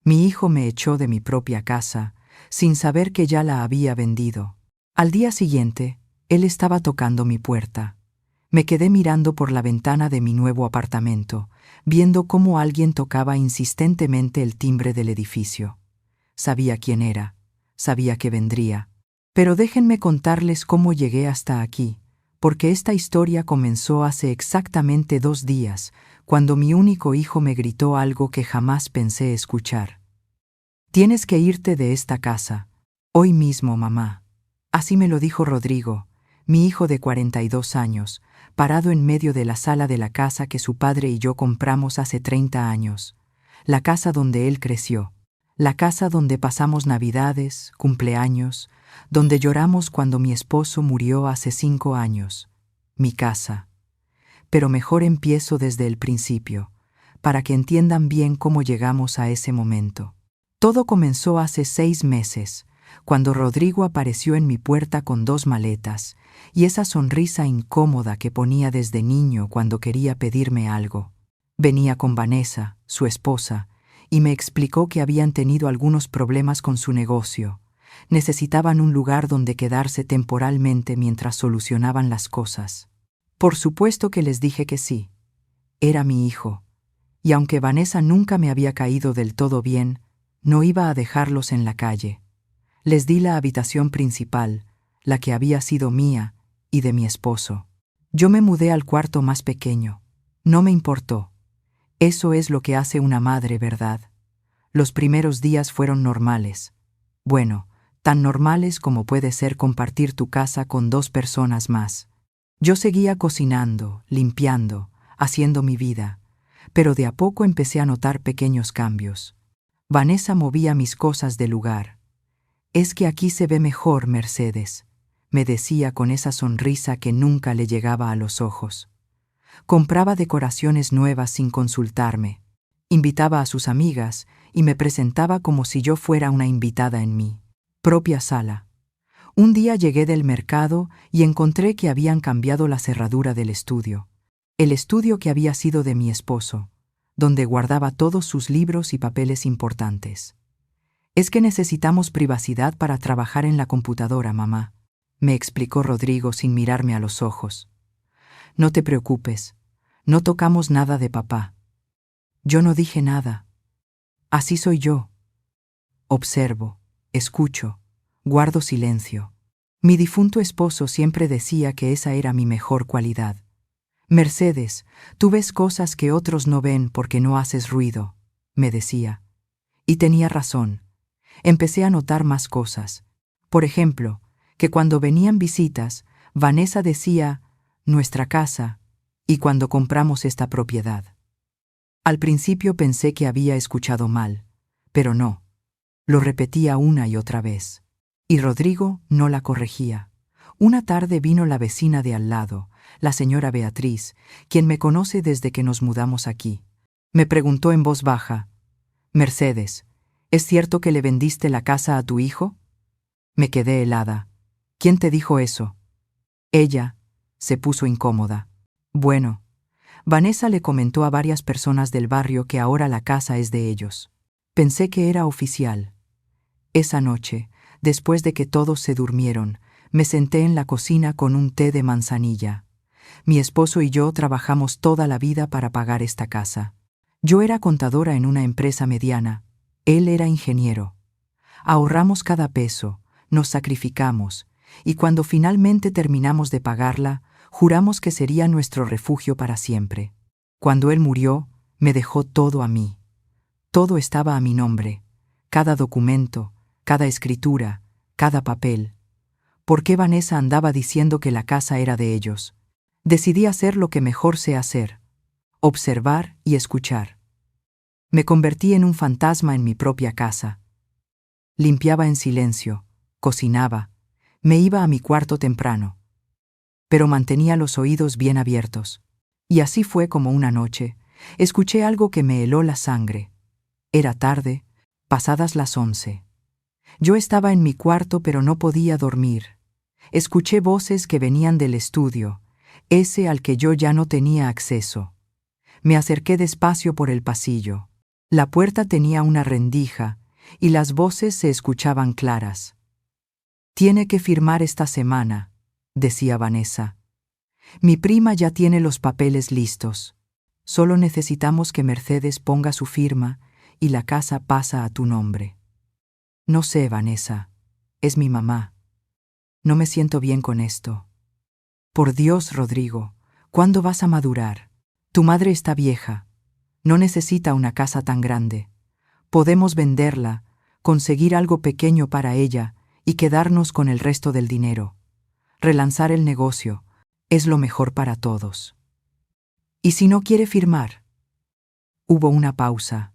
Mi hijo me echó de mi propia casa, sin saber que ya la había vendido. Al día siguiente, él estaba tocando mi puerta. Me quedé mirando por la ventana de mi nuevo apartamento, viendo cómo alguien tocaba insistentemente el timbre del edificio. Sabía quién era, sabía que vendría. Pero déjenme contarles cómo llegué hasta aquí, porque esta historia comenzó hace exactamente 2 días, cuando mi único hijo me gritó algo que jamás pensé escuchar. «Tienes que irte de esta casa. Hoy mismo, mamá». Así me lo dijo Rodrigo, mi hijo de 42 años, parado en medio de la sala de la casa que su padre y yo compramos hace 30 años. La casa donde él creció. La casa donde pasamos Navidades, cumpleaños, donde lloramos cuando mi esposo murió hace 5 años. Mi casa. Pero mejor empiezo desde el principio, para que entiendan bien cómo llegamos a ese momento. Todo comenzó hace 6 meses, cuando Rodrigo apareció en mi puerta con 2 maletas y esa sonrisa incómoda que ponía desde niño cuando quería pedirme algo. Venía con Vanessa, su esposa, y me explicó que habían tenido algunos problemas con su negocio. Necesitaban un lugar donde quedarse temporalmente mientras solucionaban las cosas. Por supuesto que les dije que sí. Era mi hijo, y aunque Vanessa nunca me había caído del todo bien, no iba a dejarlos en la calle. Les di la habitación principal, la que había sido mía y de mi esposo. Yo me mudé al cuarto más pequeño. No me importó. Eso es lo que hace una madre, ¿verdad? Los primeros días fueron normales. Bueno, tan normales como puede ser compartir tu casa con 2 personas más. Yo seguía cocinando, limpiando, haciendo mi vida, pero de a poco empecé a notar pequeños cambios. Vanessa movía mis cosas de lugar. «Es que aquí se ve mejor, Mercedes», me decía con esa sonrisa que nunca le llegaba a los ojos. Compraba decoraciones nuevas sin consultarme. Invitaba a sus amigas y me presentaba como si yo fuera una invitada en mi propia sala. Un día llegué del mercado y encontré que habían cambiado la cerradura del estudio. El estudio que había sido de mi esposo, donde guardaba todos sus libros y papeles importantes. «Es que necesitamos privacidad para trabajar en la computadora, mamá», me explicó Rodrigo sin mirarme a los ojos. «No te preocupes, no tocamos nada de papá». Yo no dije nada. Así soy yo. Observo, escucho, guardo silencio. Mi difunto esposo siempre decía que esa era mi mejor cualidad. «Mercedes, tú ves cosas que otros no ven porque no haces ruido», me decía. Y tenía razón. Empecé a notar más cosas. Por ejemplo, que cuando venían visitas, Vanessa decía «nuestra casa» y cuando compramos esta propiedad. Al principio pensé que había escuchado mal, pero no. Lo repetía una y otra vez. Y Rodrigo no la corregía. Una tarde vino la vecina de al lado, la señora Beatriz, quien me conoce desde que nos mudamos aquí. Me preguntó en voz baja: «Mercedes, ¿es cierto que le vendiste la casa a tu hijo?» Me quedé helada. «¿Quién te dijo eso?» Ella se puso incómoda. «Bueno, Vanessa le comentó a varias personas del barrio que ahora la casa es de ellos». Pensé que era oficial. Esa noche, después de que todos se durmieron, me senté en la cocina con un té de manzanilla. Mi esposo y yo trabajamos toda la vida para pagar esta casa. Yo era contadora en una empresa mediana. Él era ingeniero. Ahorramos cada peso, nos sacrificamos, y cuando finalmente terminamos de pagarla, juramos que sería nuestro refugio para siempre. Cuando él murió, me dejó todo a mí. Todo estaba a mi nombre, cada documento, cada escritura, cada papel. ¿Por qué Vanessa andaba diciendo que la casa era de ellos? Decidí hacer lo que mejor sé hacer: observar y escuchar. Me convertí en un fantasma en mi propia casa. Limpiaba en silencio, cocinaba, me iba a mi cuarto temprano. Pero mantenía los oídos bien abiertos. Y así fue como una noche, escuché algo que me heló la sangre. Era tarde, pasadas las 11. Yo estaba en mi cuarto pero no podía dormir. Escuché voces que venían del estudio, ese al que yo ya no tenía acceso. Me acerqué despacio por el pasillo. La puerta tenía una rendija y las voces se escuchaban claras. «Tiene que firmar esta semana», decía Vanessa. «Mi prima ya tiene los papeles listos. Solo necesitamos que Mercedes ponga su firma y la casa pasa a tu nombre». «No sé, Vanessa. Es mi mamá. No me siento bien con esto». «Por Dios, Rodrigo, ¿cuándo vas a madurar? Tu madre está vieja. No necesita una casa tan grande. Podemos venderla, conseguir algo pequeño para ella y quedarnos con el resto del dinero. Relanzar el negocio es lo mejor para todos». «¿Y si no quiere firmar?». Hubo una pausa.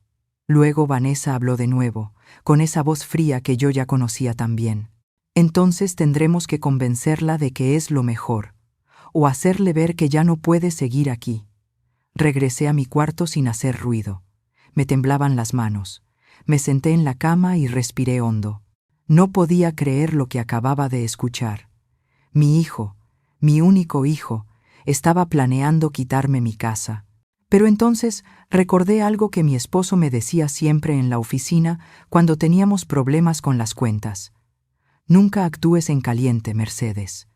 Luego Vanessa habló de nuevo, con esa voz fría que yo ya conocía tan bien. «Entonces tendremos que convencerla de que es lo mejor, o hacerle ver que ya no puede seguir aquí». Regresé a mi cuarto sin hacer ruido. Me temblaban las manos. Me senté en la cama y respiré hondo. No podía creer lo que acababa de escuchar. Mi hijo, mi único hijo, estaba planeando quitarme mi casa. Pero entonces recordé algo que mi esposo me decía siempre en la oficina cuando teníamos problemas con las cuentas. «Nunca actúes en caliente, Mercedes.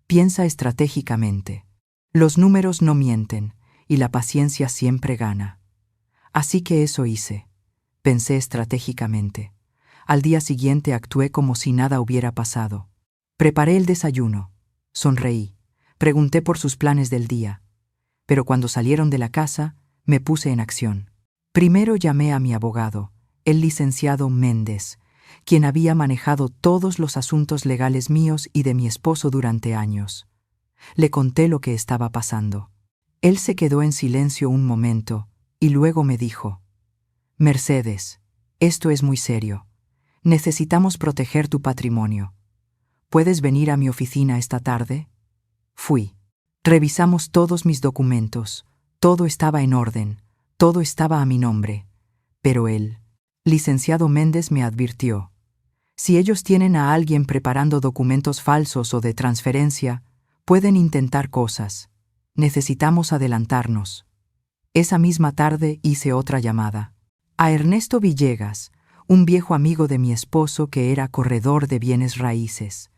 Piensa estratégicamente. Los números no mienten y la paciencia siempre gana». Así que eso hice. Pensé estratégicamente. Al día siguiente actué como si nada hubiera pasado. Preparé el desayuno. Sonreí. Pregunté por sus planes del día. Pero cuando salieron de la casa, me puse en acción. Primero llamé a mi abogado, el licenciado Méndez, quien había manejado todos los asuntos legales míos y de mi esposo durante años. Le conté lo que estaba pasando. Él se quedó en silencio un momento y luego me dijo: «Mercedes, esto es muy serio. Necesitamos proteger tu patrimonio. ¿Puedes venir a mi oficina esta tarde?». Fui. Revisamos todos mis documentos. Todo estaba en orden. Todo estaba a mi nombre. Pero el licenciado Méndez me advirtió: «Si ellos tienen a alguien preparando documentos falsos o de transferencia, pueden intentar cosas. Necesitamos adelantarnos». Esa misma tarde hice otra llamada. A Ernesto Villegas, un viejo amigo de mi esposo que era corredor de bienes raíces.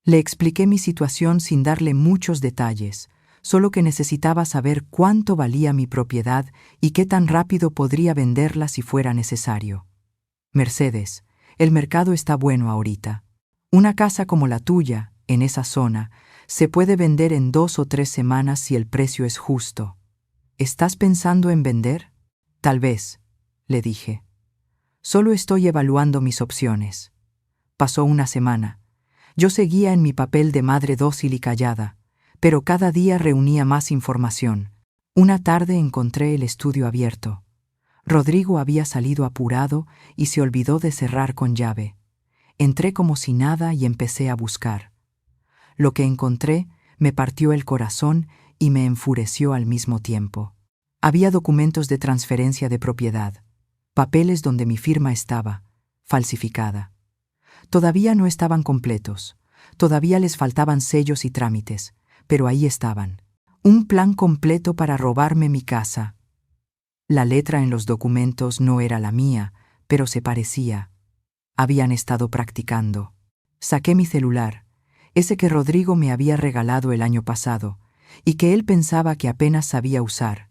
Le expliqué mi situación sin darle muchos detalles, solo que necesitaba saber cuánto valía mi propiedad y qué tan rápido podría venderla si fuera necesario. «Mercedes, el mercado está bueno ahorita. Una casa como la tuya, en esa zona, se puede vender en 2 o 3 semanas si el precio es justo. ¿Estás pensando en vender?». «Tal vez», le dije. «Solo estoy evaluando mis opciones». Pasó una semana. Yo seguía en mi papel de madre dócil y callada, pero cada día reunía más información. Una tarde encontré el estudio abierto. Rodrigo había salido apurado y se olvidó de cerrar con llave. Entré como si nada y empecé a buscar. Lo que encontré me partió el corazón y me enfureció al mismo tiempo. Había documentos de transferencia de propiedad, papeles donde mi firma estaba, falsificada. Todavía no estaban completos, todavía les faltaban sellos y trámites, pero ahí estaban. Un plan completo para robarme mi casa. La letra en los documentos no era la mía, pero se parecía. Habían estado practicando. Saqué mi celular, ese que Rodrigo me había regalado el año pasado, y que él pensaba que apenas sabía usar,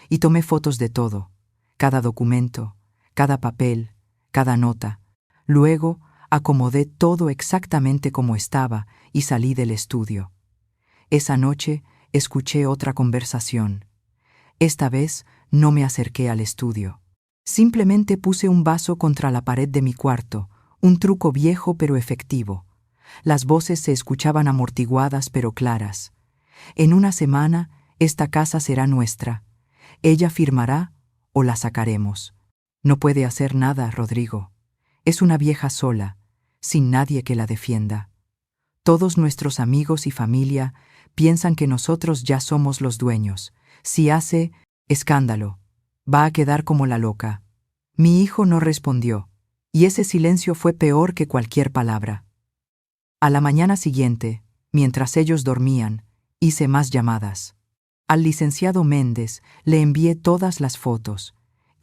y tomé fotos de todo, cada documento, cada papel, cada nota. Luego acomodé todo exactamente como estaba y salí del estudio. Esa noche escuché otra conversación. Esta vez no me acerqué al estudio. Simplemente puse un vaso contra la pared de mi cuarto, un truco viejo pero efectivo. Las voces se escuchaban amortiguadas pero claras. «En una semana, esta casa será nuestra. Ella firmará o la sacaremos. No puede hacer nada, Rodrigo. Es una vieja sola, sin nadie que la defienda. Todos nuestros amigos y familia piensan que nosotros ya somos los dueños. Si hace escándalo, va a quedar como la loca». Mi hijo no respondió, y ese silencio fue peor que cualquier palabra. A la mañana siguiente, mientras ellos dormían, hice más llamadas. Al licenciado Méndez le envié todas las fotos.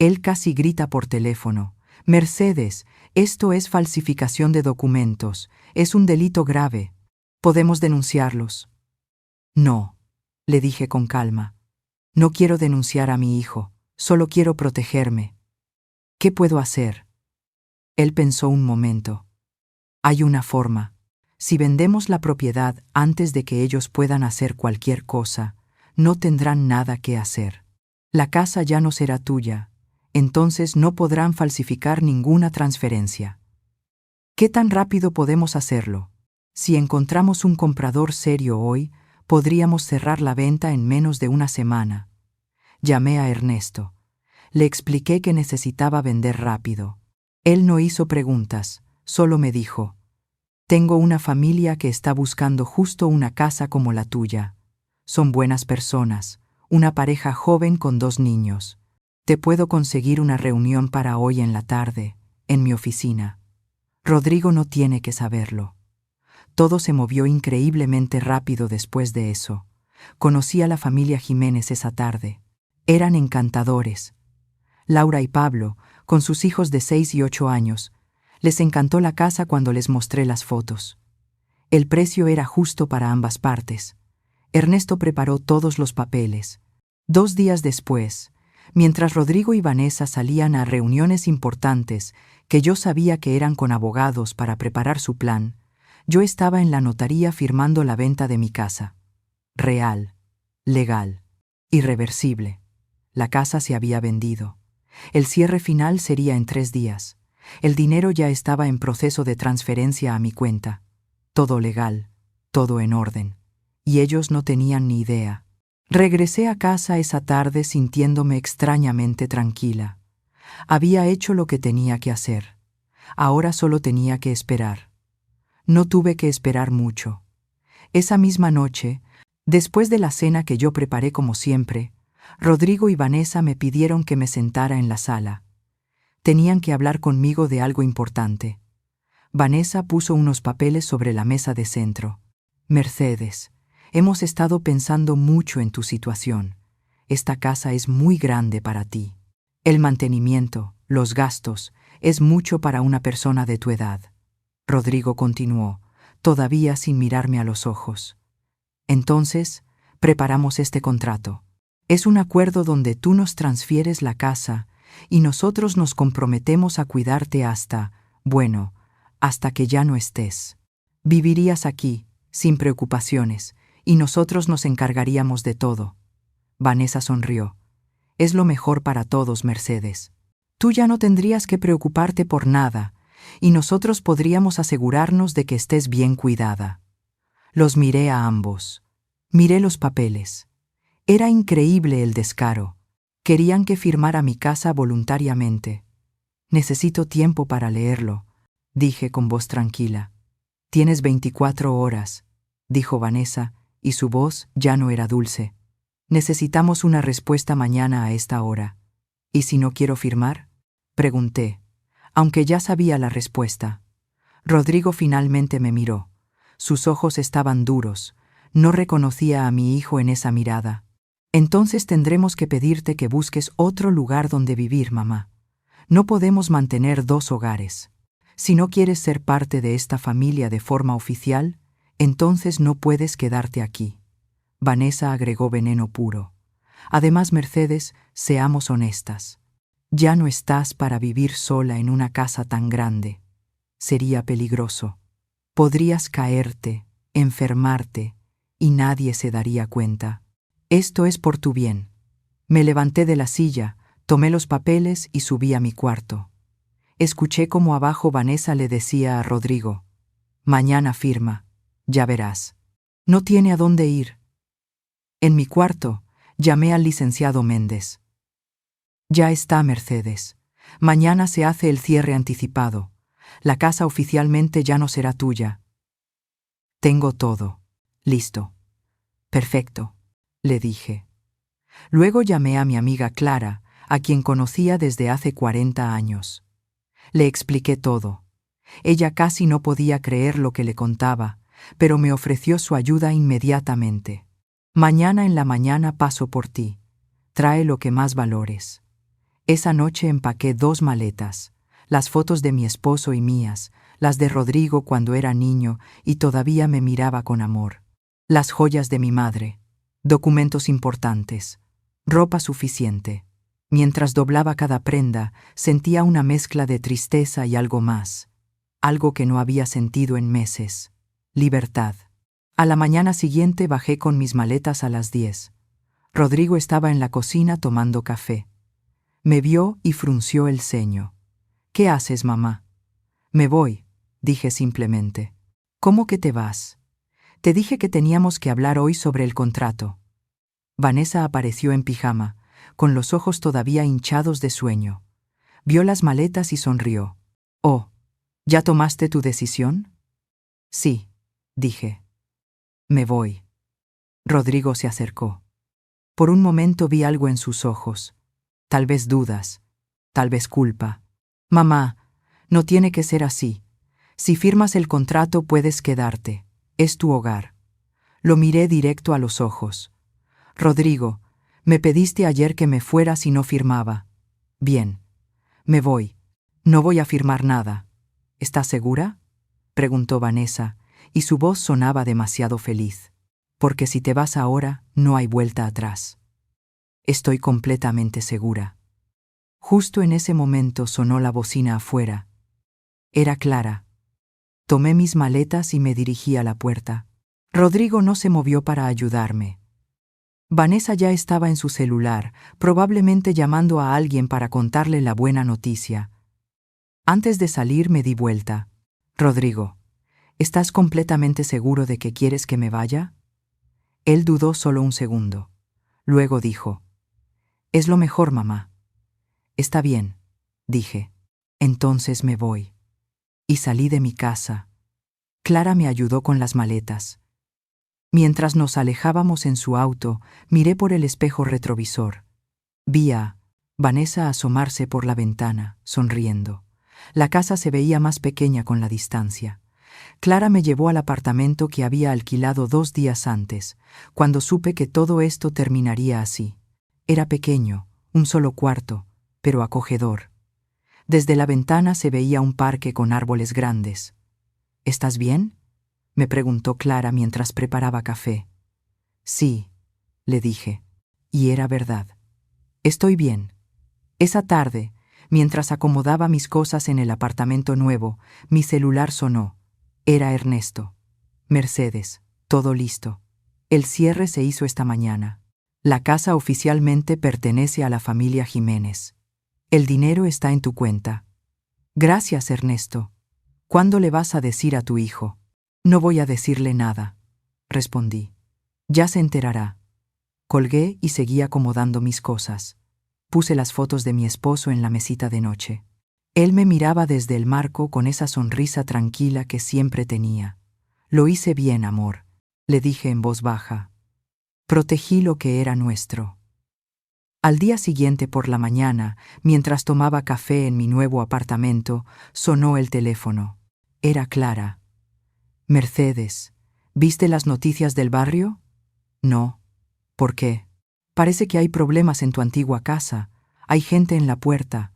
Él casi grita por teléfono: «Mercedes, esto es falsificación de documentos, es un delito grave. Podemos denunciarlos». «No», le dije con calma. «No quiero denunciar a mi hijo, solo quiero protegerme. ¿Qué puedo hacer?». Él pensó un momento. «Hay una forma. Si vendemos la propiedad antes de que ellos puedan hacer cualquier cosa, no tendrán nada que hacer. La casa ya no será tuya, entonces no podrán falsificar ninguna transferencia». «¿Qué tan rápido podemos hacerlo? Si encontramos un comprador serio hoy, podríamos cerrar la venta en menos de una semana». Llamé a Ernesto. Le expliqué que necesitaba vender rápido. Él no hizo preguntas, solo me dijo: «Tengo una familia que está buscando justo una casa como la tuya. Son buenas personas, una pareja joven con 2 niños. Te puedo conseguir una reunión para hoy en la tarde, en mi oficina. Rodrigo no tiene que saberlo». Todo se movió increíblemente rápido después de eso. Conocí a la familia Jiménez esa tarde. Eran encantadores. Laura y Pablo, con sus hijos de 6 y 8 años, les encantó la casa cuando les mostré las fotos. El precio era justo para ambas partes. Ernesto preparó todos los papeles. 2 días después, mientras Rodrigo y Vanessa salían a reuniones importantes que yo sabía que eran con abogados para preparar su plan, yo estaba en la notaría firmando la venta de mi casa. Real, legal, irreversible. La casa se había vendido. El cierre final sería en 3 días. El dinero ya estaba en proceso de transferencia a mi cuenta. Todo legal, todo en orden. Y ellos no tenían ni idea. Regresé a casa esa tarde sintiéndome extrañamente tranquila. Había hecho lo que tenía que hacer. Ahora solo tenía que esperar. No tuve que esperar mucho. Esa misma noche, después de la cena que yo preparé como siempre, Rodrigo y Vanessa me pidieron que me sentara en la sala. Tenían que hablar conmigo de algo importante. Vanessa puso unos papeles sobre la mesa de centro. «Mercedes, hemos estado pensando mucho en tu situación. Esta casa es muy grande para ti. El mantenimiento, los gastos, es mucho para una persona de tu edad». Rodrigo continuó, todavía sin mirarme a los ojos. «Entonces, preparamos este contrato. Es un acuerdo donde tú nos transfieres la casa y nosotros nos comprometemos a cuidarte hasta que ya no estés. Vivirías aquí, sin preocupaciones, y nosotros nos encargaríamos de todo». Vanessa sonrió. «Es lo mejor para todos, Mercedes. Tú ya no tendrías que preocuparte por nada, y nosotros podríamos asegurarnos de que estés bien cuidada». Los miré a ambos. Miré los papeles. Era increíble el descaro. Querían que firmara mi casa voluntariamente. «Necesito tiempo para leerlo», dije con voz tranquila. «Tienes 24 horas», dijo Vanessa, y su voz ya no era dulce. «Necesitamos una respuesta mañana a esta hora». «¿Y si no quiero firmar?», pregunté, aunque ya sabía la respuesta. Rodrigo finalmente me miró. Sus ojos estaban duros. No reconocía a mi hijo en esa mirada. «Entonces tendremos que pedirte que busques otro lugar donde vivir, mamá. No podemos mantener 2 hogares. Si no quieres ser parte de esta familia de forma oficial, entonces no puedes quedarte aquí». Vanessa agregó veneno puro. «Además, Mercedes, seamos honestas. Ya no estás para vivir sola en una casa tan grande. Sería peligroso. Podrías caerte, enfermarte, y nadie se daría cuenta. Esto es por tu bien». Me levanté de la silla, tomé los papeles y subí a mi cuarto. Escuché cómo abajo Vanessa le decía a Rodrigo: «Mañana firma, ya verás. No tiene a dónde ir». En mi cuarto, llamé al licenciado Méndez. «Ya está, Mercedes. Mañana se hace el cierre anticipado. La casa oficialmente ya no será tuya». «Tengo todo. Listo». «Perfecto», le dije. Luego llamé a mi amiga Clara, a quien conocía desde hace 40 años. Le expliqué todo. Ella casi no podía creer lo que le contaba, pero me ofreció su ayuda inmediatamente. «Mañana en la mañana paso por ti. Trae lo que más valores». Esa noche empaqué 2 maletas, las fotos de mi esposo y mías, las de Rodrigo cuando era niño y todavía me miraba con amor, las joyas de mi madre, documentos importantes, ropa suficiente. Mientras doblaba cada prenda, sentía una mezcla de tristeza y algo más, algo que no había sentido en meses: libertad. A la mañana siguiente bajé con mis maletas a las 10. Rodrigo estaba en la cocina tomando café. Me vio y frunció el ceño. «¿Qué haces, mamá?» «Me voy», dije simplemente. «¿Cómo que te vas?» «Te dije que teníamos que hablar hoy sobre el contrato». Vanessa apareció en pijama, con los ojos todavía hinchados de sueño. Vio las maletas y sonrió. «Oh, ¿ya tomaste tu decisión?» «Sí», dije. «Me voy». Rodrigo se acercó. Por un momento vi algo en sus ojos. Tal vez dudas, tal vez culpa. «Mamá, no tiene que ser así. Si firmas el contrato puedes quedarte. Es tu hogar». Lo miré directo a los ojos. «Rodrigo, me pediste ayer que me fuera si no firmaba». «Bien, me voy. No voy a firmar nada». «¿Estás segura?», preguntó Vanessa, y su voz sonaba demasiado feliz. «Porque si te vas ahora, no hay vuelta atrás». «Estoy completamente segura». Justo en ese momento sonó la bocina afuera. Era Clara. Tomé mis maletas y me dirigí a la puerta. Rodrigo no se movió para ayudarme. Vanessa ya estaba en su celular, probablemente llamando a alguien para contarle la buena noticia. Antes de salir me di vuelta. «Rodrigo, ¿estás completamente seguro de que quieres que me vaya?» Él dudó solo un segundo. Luego dijo: «Es lo mejor, mamá». «Está bien», dije. «Entonces me voy». Y salí de mi casa. Clara me ayudó con las maletas. Mientras nos alejábamos en su auto, miré por el espejo retrovisor. Vi a Vanessa asomarse por la ventana, sonriendo. La casa se veía más pequeña con la distancia. Clara me llevó al apartamento que había alquilado 2 días antes, cuando supe que todo esto terminaría así. Era pequeño, un solo cuarto, pero acogedor. Desde la ventana se veía un parque con árboles grandes. «¿Estás bien?», me preguntó Clara mientras preparaba café. «Sí», le dije, y era verdad. «Estoy bien». Esa tarde, mientras acomodaba mis cosas en el apartamento nuevo, mi celular sonó. Era Ernesto. «Mercedes, todo listo. El cierre se hizo esta mañana. La casa oficialmente pertenece a la familia Jiménez. El dinero está en tu cuenta». «Gracias, Ernesto. ¿Cuándo le vas a decir a tu hijo?» «No voy a decirle nada», respondí. «Ya se enterará». Colgué y seguí acomodando mis cosas. Puse las fotos de mi esposo en la mesita de noche. Él me miraba desde el marco con esa sonrisa tranquila que siempre tenía. «Lo hice bien, amor», le dije en voz baja. «Protegí lo que era nuestro». Al día siguiente por la mañana, mientras tomaba café en mi nuevo apartamento, sonó el teléfono. Era Clara. «Mercedes, ¿viste las noticias del barrio?» «No». «¿Por qué?» «Parece que hay problemas en tu antigua casa. Hay gente en la puerta.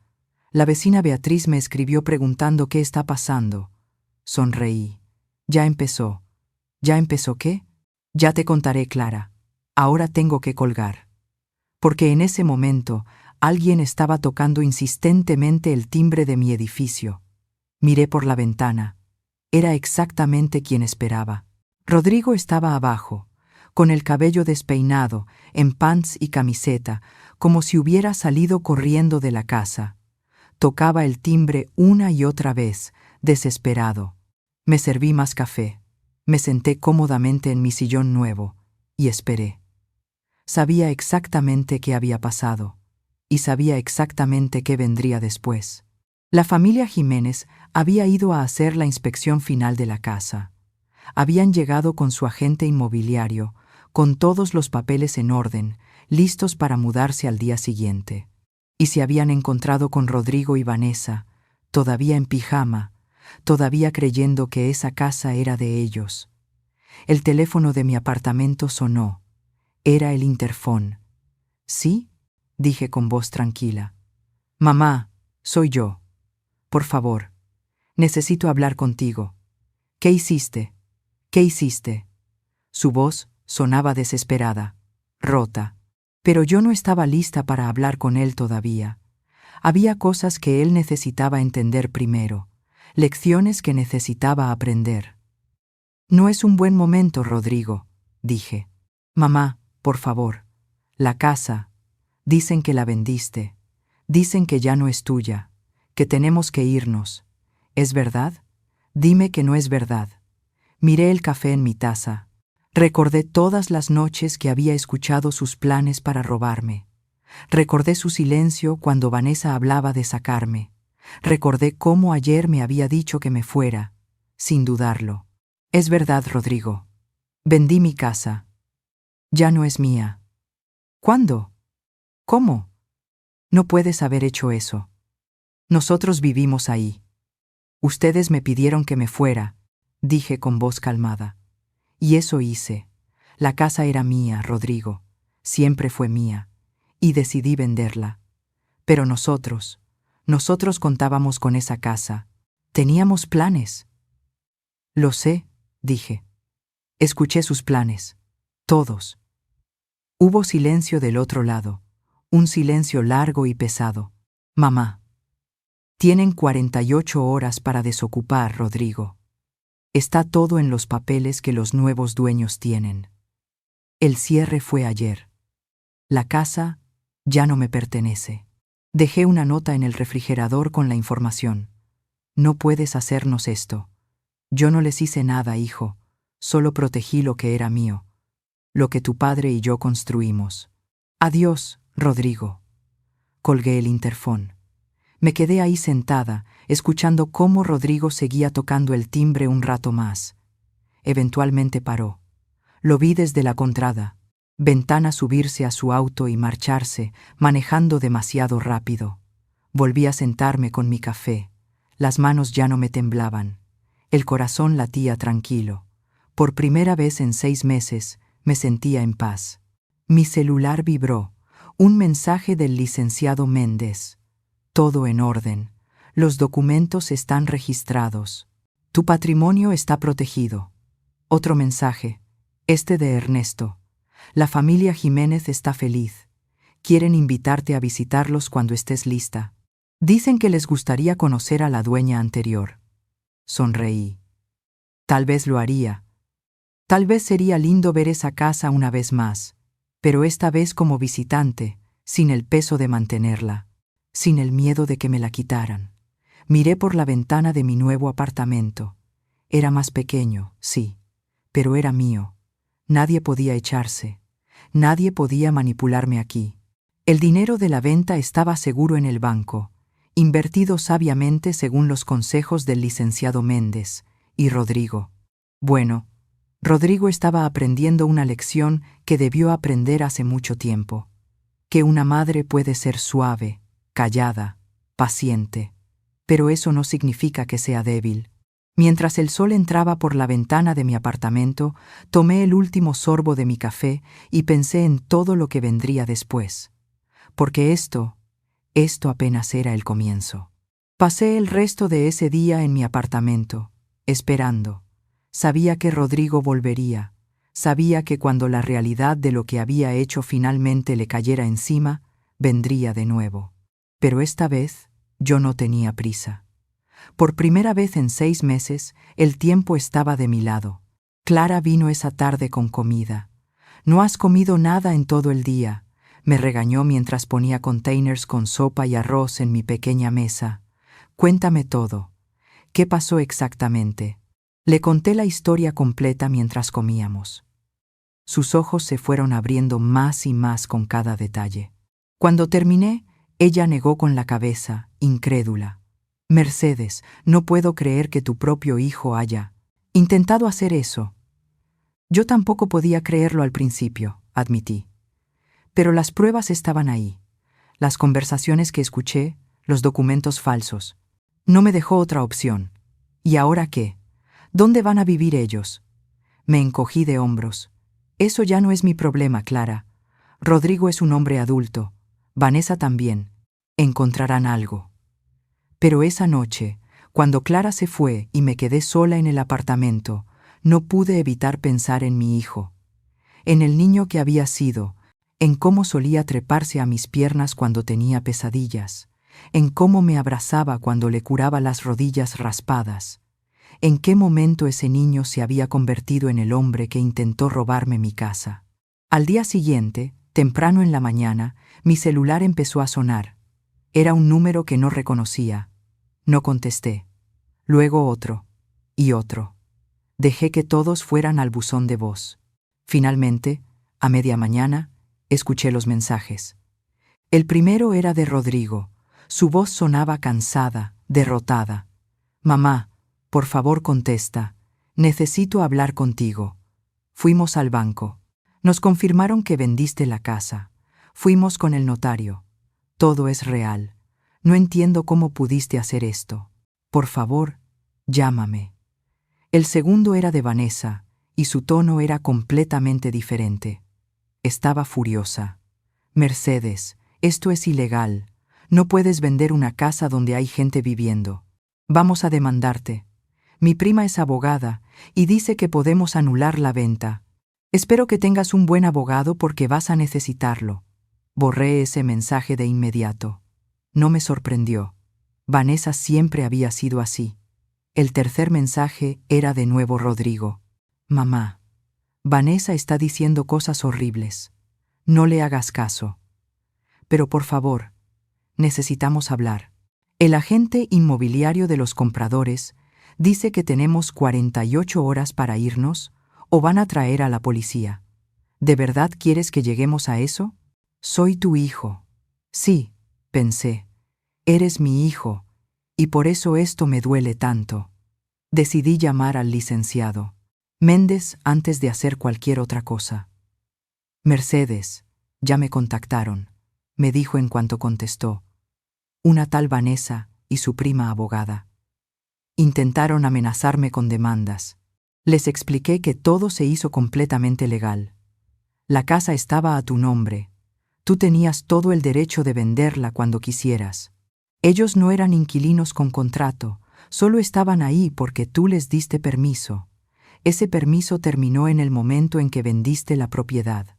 La vecina Beatriz me escribió preguntando qué está pasando». Sonreí. «Ya empezó». «¿Ya empezó qué?» «Ya te contaré, Clara. Ahora tengo que colgar». Porque en ese momento alguien estaba tocando insistentemente el timbre de mi edificio. Miré por la ventana. Era exactamente quien esperaba. Rodrigo estaba abajo, con el cabello despeinado, en pants y camiseta, como si hubiera salido corriendo de la casa. Tocaba el timbre una y otra vez, desesperado. Me serví más café. Me senté cómodamente en mi sillón nuevo y esperé. Sabía exactamente qué había pasado y sabía exactamente qué vendría después. La familia Jiménez había ido a hacer la inspección final de la casa. Habían llegado con su agente inmobiliario, con todos los papeles en orden, listos para mudarse al día siguiente. Y se habían encontrado con Rodrigo y Vanessa, todavía en pijama, todavía creyendo que esa casa era de ellos. El teléfono de mi apartamento sonó. Era el interfón. «¿Sí?», dije con voz tranquila. Mamá, soy yo. Por favor. Necesito hablar contigo. ¿Qué hiciste? ¿Qué hiciste? Su voz sonaba desesperada, rota. Pero yo no estaba lista para hablar con él todavía. Había cosas que él necesitaba entender primero, lecciones que necesitaba aprender. No es un buen momento, Rodrigo, dije. Mamá, por favor. La casa. Dicen que la vendiste. Dicen que ya no es tuya, que tenemos que irnos. ¿Es verdad? Dime que no es verdad. Miré el café en mi taza. Recordé todas las noches que había escuchado sus planes para robarme. Recordé su silencio cuando Vanessa hablaba de sacarme. Recordé cómo ayer me había dicho que me fuera, sin dudarlo. Es verdad, Rodrigo. Vendí mi casa. Ya no es mía. ¿Cuándo? ¿Cómo? No puedes haber hecho eso. Nosotros vivimos ahí. Ustedes me pidieron que me fuera, dije con voz calmada. Y eso hice. La casa era mía, Rodrigo. Siempre fue mía. Y decidí venderla. Pero nosotros contábamos con esa casa. Teníamos planes. Lo sé, dije. Escuché sus planes. Todos. Hubo silencio del otro lado. Un silencio largo y pesado. Mamá. Tienen 48 horas para desocupar, Rodrigo. Está todo en los papeles que los nuevos dueños tienen. El cierre fue ayer. La casa ya no me pertenece. Dejé una nota en el refrigerador con la información. No puedes hacernos esto. Yo no les hice nada, hijo. Solo protegí lo que era mío. Lo que tu padre y yo construimos. Adiós, Rodrigo. Colgué el interfón. Me quedé ahí sentada, escuchando cómo Rodrigo seguía tocando el timbre un rato más. Eventualmente paró. Lo vi desde la contrada. Ventana subirse a su auto y marcharse, manejando demasiado rápido. Volví a sentarme con mi café. Las manos ya no me temblaban. El corazón latía tranquilo. Por primera vez en 6 meses me sentía en paz. Mi celular vibró. Un mensaje del licenciado Méndez. Todo en orden. Los documentos están registrados. Tu patrimonio está protegido. Otro mensaje. Este de Ernesto. La familia Jiménez está feliz. Quieren invitarte a visitarlos cuando estés lista. Dicen que les gustaría conocer a la dueña anterior. Sonreí. Tal vez lo haría. Tal vez sería lindo ver esa casa una vez más, pero esta vez como visitante, sin el peso de mantenerla, sin el miedo de que me la quitaran. Miré por la ventana de mi nuevo apartamento. Era más pequeño, sí, pero era mío. Nadie podía echarse. Nadie podía manipularme aquí. El dinero de la venta estaba seguro en el banco, invertido sabiamente según los consejos del licenciado Méndez y Rodrigo. Bueno, Rodrigo estaba aprendiendo una lección que debió aprender hace mucho tiempo. Que una madre puede ser suave, callada, paciente, pero eso no significa que sea débil. Mientras el sol entraba por la ventana de mi apartamento, tomé el último sorbo de mi café y pensé en todo lo que vendría después. Porque esto apenas era el comienzo. Pasé el resto de ese día en mi apartamento, esperando. Sabía que Rodrigo volvería. Sabía que cuando la realidad de lo que había hecho finalmente le cayera encima, vendría de nuevo. Pero esta vez yo no tenía prisa. Por primera vez en 6 meses, el tiempo estaba de mi lado. Clara vino esa tarde con comida. «No has comido nada en todo el día», me regañó mientras ponía containers con sopa y arroz en mi pequeña mesa. «Cuéntame todo. ¿Qué pasó exactamente?» Le conté la historia completa mientras comíamos. Sus ojos se fueron abriendo más y más con cada detalle. Cuando terminé, ella negó con la cabeza, incrédula. «Mercedes, no puedo creer que tu propio hijo haya intentado hacer eso». Yo tampoco podía creerlo al principio, admití. Pero las pruebas estaban ahí. Las conversaciones que escuché, los documentos falsos. No me dejó otra opción. ¿Y ahora qué? ¿Dónde van a vivir ellos? Me encogí de hombros. Eso ya no es mi problema, Clara. Rodrigo es un hombre adulto. Vanessa también. Encontrarán algo. Pero esa noche, cuando Clara se fue y me quedé sola en el apartamento, no pude evitar pensar en mi hijo, en el niño que había sido, en cómo solía treparse a mis piernas cuando tenía pesadillas, en cómo me abrazaba cuando le curaba las rodillas raspadas, en qué momento ese niño se había convertido en el hombre que intentó robarme mi casa. Al día siguiente, temprano en la mañana, mi celular empezó a sonar. Era un número que no reconocía. No contesté. Luego otro. Y otro. Dejé que todos fueran al buzón de voz. Finalmente, a media mañana, escuché los mensajes. El primero era de Rodrigo. Su voz sonaba cansada, derrotada. Mamá, por favor contesta. Necesito hablar contigo. Fuimos al banco. Nos confirmaron que vendiste la casa. Fuimos con el notario. Todo es real. No entiendo cómo pudiste hacer esto. Por favor, llámame. El segundo era de Vanessa, y su tono era completamente diferente. Estaba furiosa. Mercedes, esto es ilegal. No puedes vender una casa donde hay gente viviendo. Vamos a demandarte. Mi prima es abogada y dice que podemos anular la venta. Espero que tengas un buen abogado porque vas a necesitarlo. Borré ese mensaje de inmediato. No me sorprendió. Vanessa siempre había sido así. El tercer mensaje era de nuevo Rodrigo. Mamá, Vanessa está diciendo cosas horribles. No le hagas caso. Pero por favor, necesitamos hablar. El agente inmobiliario de los compradores dice que tenemos 48 horas para irnos o van a traer a la policía. ¿De verdad quieres que lleguemos a eso? Soy tu hijo. Sí, pensé. Eres mi hijo, y por eso esto me duele tanto. Decidí llamar al licenciado Méndez antes de hacer cualquier otra cosa. Mercedes, ya me contactaron, me dijo en cuanto contestó. Una tal Vanessa y su prima abogada. Intentaron amenazarme con demandas. Les expliqué que todo se hizo completamente legal. La casa estaba a tu nombre. Tú tenías todo el derecho de venderla cuando quisieras. Ellos no eran inquilinos con contrato, solo estaban ahí porque tú les diste permiso. Ese permiso terminó en el momento en que vendiste la propiedad.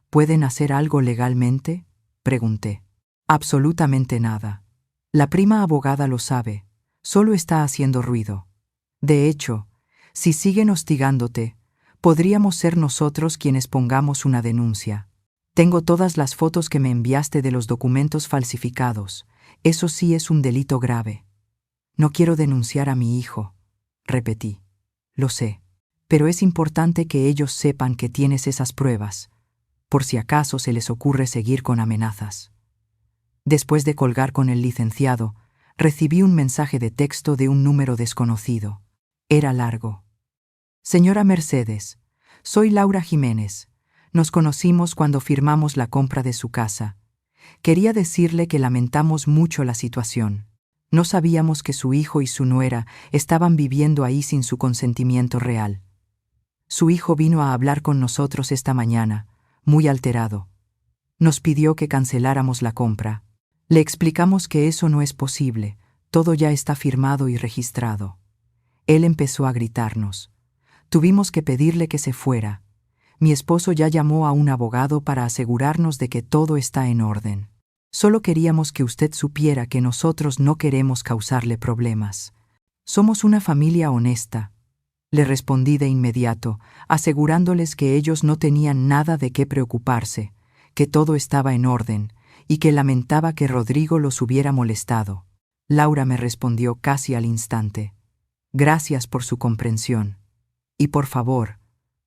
¿Pueden hacer algo legalmente?, pregunté. Absolutamente nada. La prima abogada lo sabe, solo está haciendo ruido. De hecho, si siguen hostigándote, podríamos ser nosotros quienes pongamos una denuncia. Tengo todas las fotos que me enviaste de los documentos falsificados. Eso sí es un delito grave. No quiero denunciar a mi hijo, repetí. Lo sé, pero es importante que ellos sepan que tienes esas pruebas, por si acaso se les ocurre seguir con amenazas. Después de colgar con el licenciado, recibí un mensaje de texto de un número desconocido. Era largo. Señora Mercedes, soy Laura Jiménez. Nos conocimos cuando firmamos la compra de su casa. Quería decirle que lamentamos mucho la situación. No sabíamos que su hijo y su nuera estaban viviendo ahí sin su consentimiento real. Su hijo vino a hablar con nosotros esta mañana, muy alterado. Nos pidió que canceláramos la compra. Le explicamos que eso no es posible, todo ya está firmado y registrado. Él empezó a gritarnos. Tuvimos que pedirle que se fuera. Mi esposo ya llamó a un abogado para asegurarnos de que todo está en orden. Solo queríamos que usted supiera que nosotros no queremos causarle problemas. Somos una familia honesta. Le respondí de inmediato, asegurándoles que ellos no tenían nada de qué preocuparse, que todo estaba en orden, y que lamentaba que Rodrigo los hubiera molestado. Laura me respondió casi al instante. Gracias por su comprensión. Y por favor,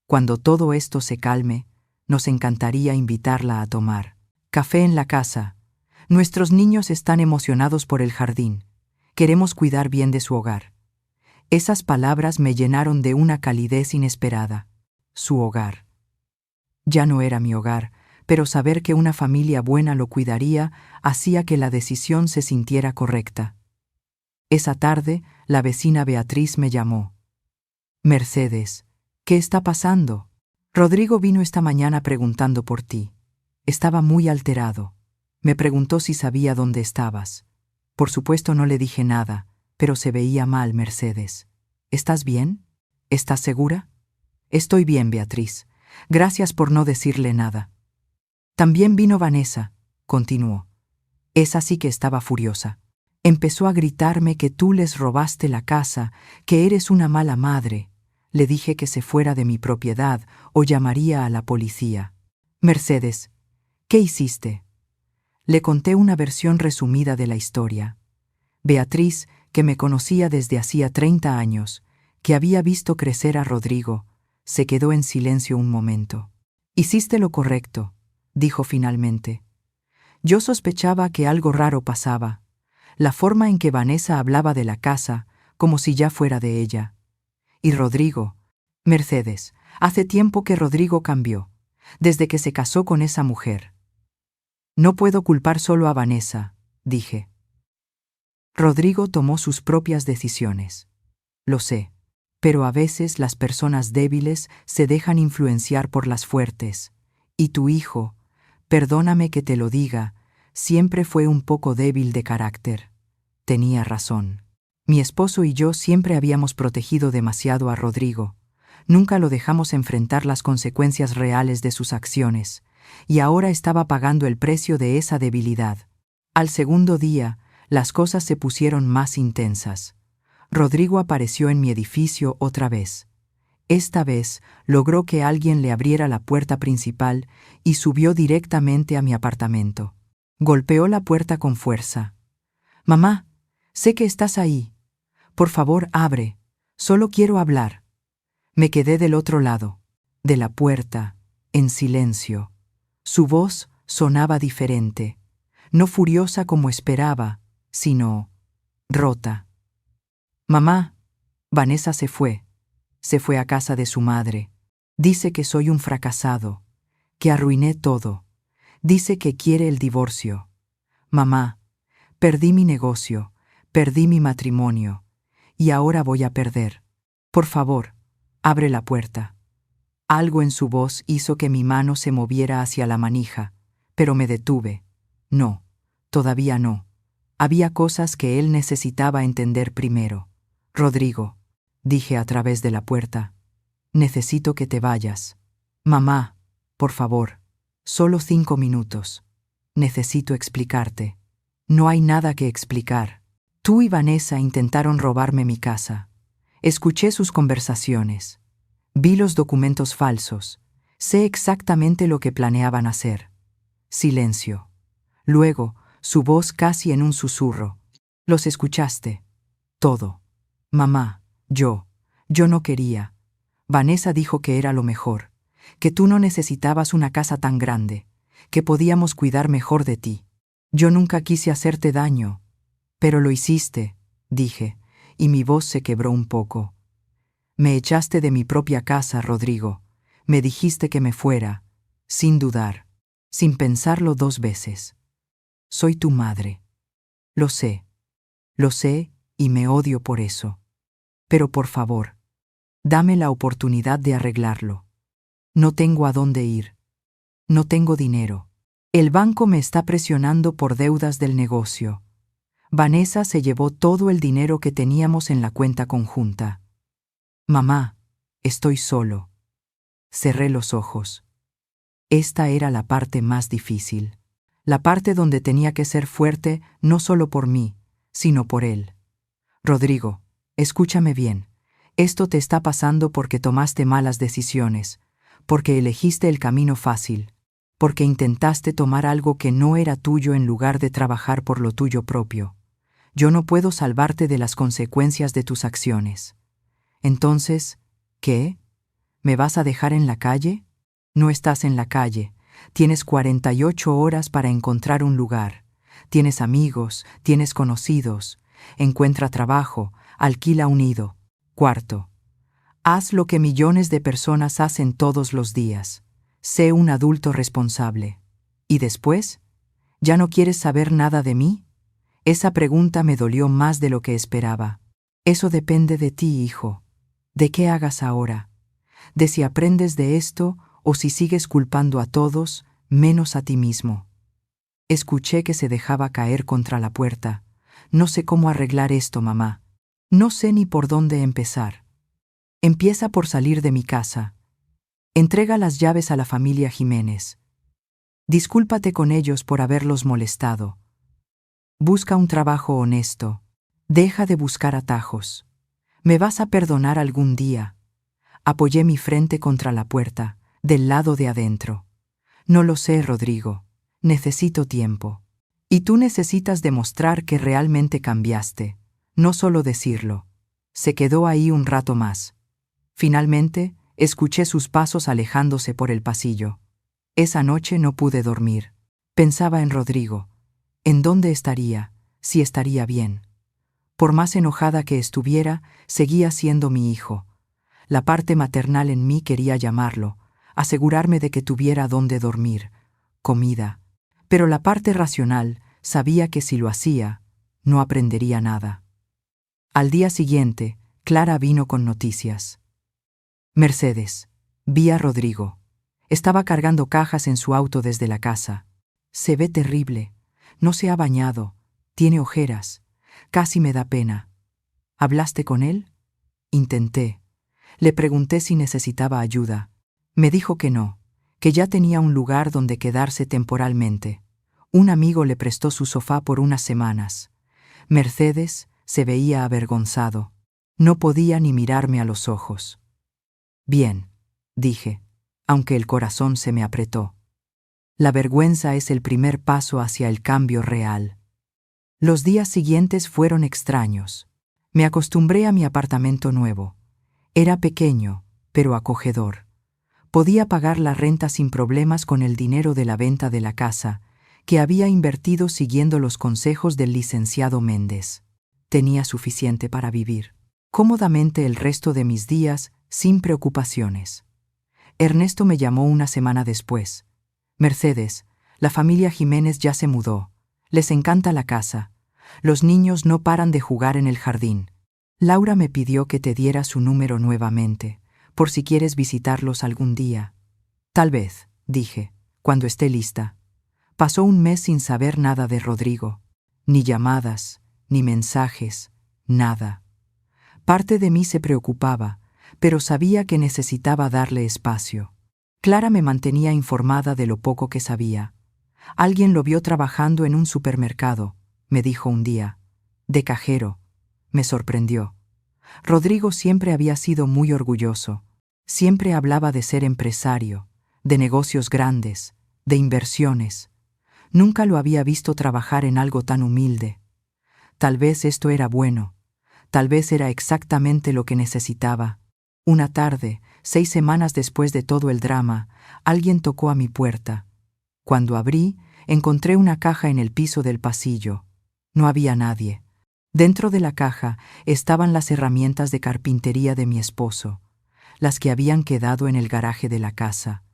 cuando todo esto se calme, nos encantaría invitarla a tomar café en la casa. Nuestros niños están emocionados por el jardín. Queremos cuidar bien de su hogar. Esas palabras me llenaron de una calidez inesperada. Su hogar. Ya no era mi hogar, pero saber que una familia buena lo cuidaría hacía que la decisión se sintiera correcta. Esa tarde, la vecina Beatriz me llamó. Mercedes, ¿qué está pasando? Rodrigo vino esta mañana preguntando por ti. Estaba muy alterado. Me preguntó si sabía dónde estabas. Por supuesto no le dije nada, pero se veía mal, Mercedes. ¿Estás bien? ¿Estás segura? Estoy bien, Beatriz. Gracias por no decirle nada. También vino Vanessa, continuó. Esa sí que estaba furiosa. Empezó a gritarme que tú les robaste la casa, que eres una mala madre. Le dije que se fuera de mi propiedad o llamaría a la policía. Mercedes, ¿qué hiciste? Le conté una versión resumida de la historia. Beatriz, que me conocía desde hacía 30 años, que había visto crecer a Rodrigo, se quedó en silencio un momento. Hiciste lo correcto, dijo finalmente. Yo sospechaba que algo raro pasaba, la forma en que Vanessa hablaba de la casa, como si ya fuera de ella. Y Rodrigo, Mercedes, hace tiempo que Rodrigo cambió, desde que se casó con esa mujer. No puedo culpar solo a Vanessa, dije. Rodrigo tomó sus propias decisiones. Lo sé, pero a veces las personas débiles se dejan influenciar por las fuertes, y tu hijo, perdóname que te lo diga, siempre fue un poco débil de carácter. Tenía razón. Mi esposo y yo siempre habíamos protegido demasiado a Rodrigo. Nunca lo dejamos enfrentar las consecuencias reales de sus acciones, y ahora estaba pagando el precio de esa debilidad. Al segundo día, las cosas se pusieron más intensas. Rodrigo apareció en mi edificio otra vez. Esta vez logró que alguien le abriera la puerta principal y subió directamente a mi apartamento. Golpeó la puerta con fuerza. «Mamá, sé que estás ahí. Por favor, abre. Solo quiero hablar». Me quedé del otro lado, de la puerta, en silencio. Su voz sonaba diferente, no furiosa como esperaba, sino rota. «Mamá, Vanessa se fue a casa de su madre. Dice que soy un fracasado, que arruiné todo. Dice que quiere el divorcio. Mamá, perdí mi negocio, perdí mi matrimonio, y ahora voy a perder. Por favor, abre la puerta». Algo en su voz hizo que mi mano se moviera hacia la manija, pero me detuve. No, todavía no. Había cosas que él necesitaba entender primero. «Rodrigo», dije a través de la puerta, «necesito que te vayas». «Mamá, por favor, solo 5 minutos. Necesito explicarte». «No hay nada que explicar. Tú y Vanessa intentaron robarme mi casa. Escuché sus conversaciones. Vi los documentos falsos. Sé exactamente lo que planeaban hacer». Silencio. Luego, su voz casi en un susurro. «Los escuchaste. Todo. Mamá, yo no quería. Vanessa dijo que era lo mejor, que tú no necesitabas una casa tan grande, que podíamos cuidar mejor de ti. Yo nunca quise hacerte daño, pero lo hiciste», dije, y mi voz se quebró un poco. «Me echaste de mi propia casa, Rodrigo. Me dijiste que me fuera, sin dudar, sin pensarlo 2 veces. Soy tu madre. Lo sé y me odio por eso. Pero por favor, dame la oportunidad de arreglarlo. No tengo a dónde ir. No tengo dinero. El banco me está presionando por deudas del negocio. Vanessa se llevó todo el dinero que teníamos en la cuenta conjunta. Mamá, estoy solo». Cerré los ojos. Esta era la parte más difícil. La parte donde tenía que ser fuerte no solo por mí, sino por él. «Rodrigo, escúchame bien. Esto te está pasando porque tomaste malas decisiones, porque elegiste el camino fácil, porque intentaste tomar algo que no era tuyo en lugar de trabajar por lo tuyo propio. Yo no puedo salvarte de las consecuencias de tus acciones». Entonces, ¿qué? ¿Me vas a dejar en la calle? No estás en la calle. Tienes 48 horas para encontrar un lugar. Tienes amigos, tienes conocidos. Encuentra trabajo, alquila un nido. Cuarto, haz lo que millones de personas hacen todos los días. Sé un adulto responsable. ¿Y después? ¿Ya no quieres saber nada de mí? Esa pregunta me dolió más de lo que esperaba. Eso depende de ti, hijo. ¿De qué hagas ahora? De si aprendes de esto o si sigues culpando a todos, menos a ti mismo. Escuché que se dejaba caer contra la puerta. No sé cómo arreglar esto, mamá. No sé ni por dónde empezar. Empieza por salir de mi casa. Entrega las llaves a la familia Jiménez. Discúlpate con ellos por haberlos molestado. Busca un trabajo honesto. Deja de buscar atajos. ¿Me vas a perdonar algún día? Apoyé mi frente contra la puerta, del lado de adentro. No lo sé, Rodrigo. Necesito tiempo. Y tú necesitas demostrar que realmente cambiaste, no solo decirlo. Se quedó ahí un rato más. Finalmente, escuché sus pasos alejándose por el pasillo. Esa noche no pude dormir. Pensaba en Rodrigo. ¿En dónde estaría? Si estaría bien. Por más enojada que estuviera, seguía siendo mi hijo. La parte maternal en mí quería llamarlo, asegurarme de que tuviera dónde dormir, comida. Pero la parte racional sabía que si lo hacía, no aprendería nada. Al día siguiente, Clara vino con noticias. Mercedes, vi a Rodrigo. Estaba cargando cajas en su auto desde la casa. Se ve terrible. No se ha bañado. Tiene ojeras. Casi me da pena. ¿Hablaste con él? Intenté. Le pregunté si necesitaba ayuda. Me dijo que no, que ya tenía un lugar donde quedarse temporalmente. Un amigo le prestó su sofá por unas semanas. Mercedes se veía avergonzado. No podía ni mirarme a los ojos. Bien, dije, aunque el corazón se me apretó. La vergüenza es el primer paso hacia el cambio real. Los días siguientes fueron extraños. Me acostumbré a mi apartamento nuevo. Era pequeño, pero acogedor. Podía pagar la renta sin problemas con el dinero de la venta de la casa, que había invertido siguiendo los consejos del licenciado Méndez. Tenía suficiente para vivir cómodamente el resto de mis días sin preocupaciones. Ernesto me llamó una semana después. Mercedes, la familia Jiménez ya se mudó. Les encanta la casa. Los niños no paran de jugar en el jardín. Laura me pidió que te diera su número nuevamente, por si quieres visitarlos algún día. Tal vez, dije, cuando esté lista. Pasó un mes sin saber nada de Rodrigo. Ni llamadas, ni mensajes, nada. Parte de mí se preocupaba, pero sabía que necesitaba darle espacio. Clara me mantenía informada de lo poco que sabía. Alguien lo vio trabajando en un supermercado, me dijo un día. De cajero. Me sorprendió. Rodrigo siempre había sido muy orgulloso. Siempre hablaba de ser empresario, de negocios grandes, de inversiones. Nunca lo había visto trabajar en algo tan humilde. Tal vez esto era bueno. Tal vez era exactamente lo que necesitaba. Una tarde, 6 semanas después de todo el drama, alguien tocó a mi puerta. Cuando abrí, encontré una caja en el piso del pasillo. No había nadie. Dentro de la caja estaban las herramientas de carpintería de mi esposo, las que habían quedado en el garaje de la casa,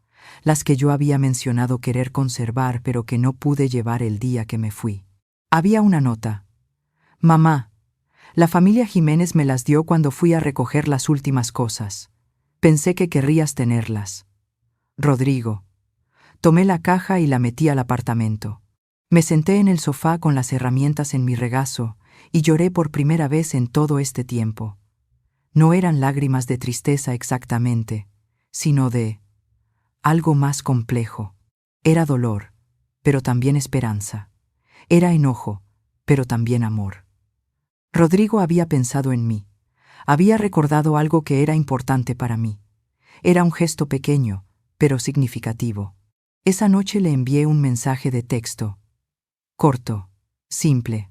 las que yo había mencionado querer conservar pero que no pude llevar el día que me fui. Había una nota. Mamá, la familia Jiménez me las dio cuando fui a recoger las últimas cosas. Pensé que querrías tenerlas. Rodrigo. Tomé la caja y la metí al apartamento. Me senté en el sofá con las herramientas en mi regazo y lloré por primera vez en todo este tiempo. No eran lágrimas de tristeza exactamente, sino de algo más complejo. Era dolor, pero también esperanza. Era enojo, pero también amor. Rodrigo había pensado en mí. Había recordado algo que era importante para mí. Era un gesto pequeño, pero significativo. Esa noche le envié un mensaje de texto. Corto, simple.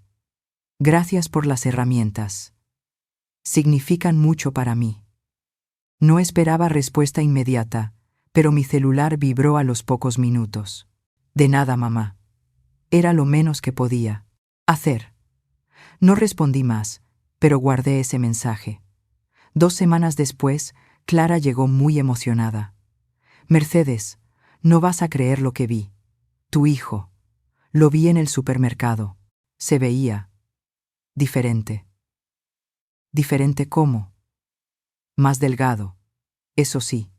Gracias por las herramientas. Significan mucho para mí. No esperaba respuesta inmediata, pero mi celular vibró a los pocos minutos. De nada, mamá. Era lo menos que podía hacer. No respondí más, pero guardé ese mensaje. 2 semanas después, Clara llegó muy emocionada. Mercedes, no vas a creer lo que vi. Tu hijo. Lo vi en el supermercado. Se veía diferente. ¿Diferente cómo? Más delgado, eso sí.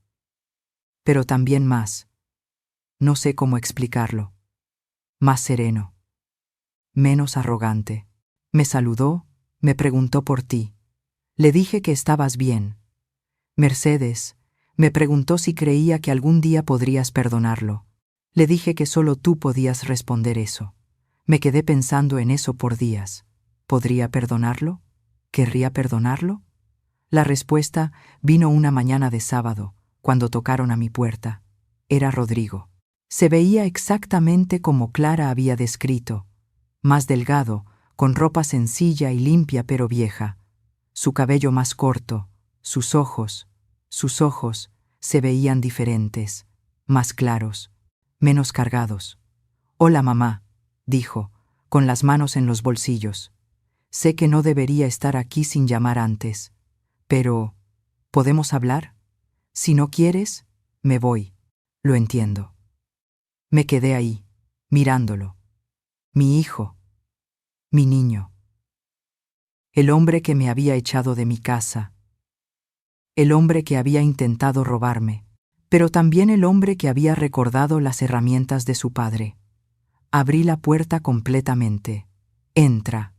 Pero también más. No sé cómo explicarlo. más sereno, menos arrogante. Me saludó, me preguntó por ti. Le dije que estabas bien. Mercedes, me preguntó si creía que algún día podrías perdonarlo. Le dije que solo tú podías responder eso. Me quedé pensando en eso por días. ¿Podría perdonarlo? ¿Querría perdonarlo? La respuesta vino una mañana de sábado, cuando tocaron a mi puerta. Era Rodrigo. Se veía exactamente como Clara había descrito, más delgado, con ropa sencilla y limpia pero vieja, su cabello más corto, sus ojos se veían diferentes, más claros, menos cargados. «Hola, mamá», dijo, con las manos en los bolsillos. «Sé que no debería estar aquí sin llamar antes, pero ¿podemos hablar? Si no quieres, me voy. Lo entiendo». Me quedé ahí, mirándolo. Mi hijo, mi niño. El hombre que me había echado de mi casa. El hombre que había intentado robarme. Pero también el hombre que había recordado las herramientas de su padre. Abrí la puerta completamente. «Entra».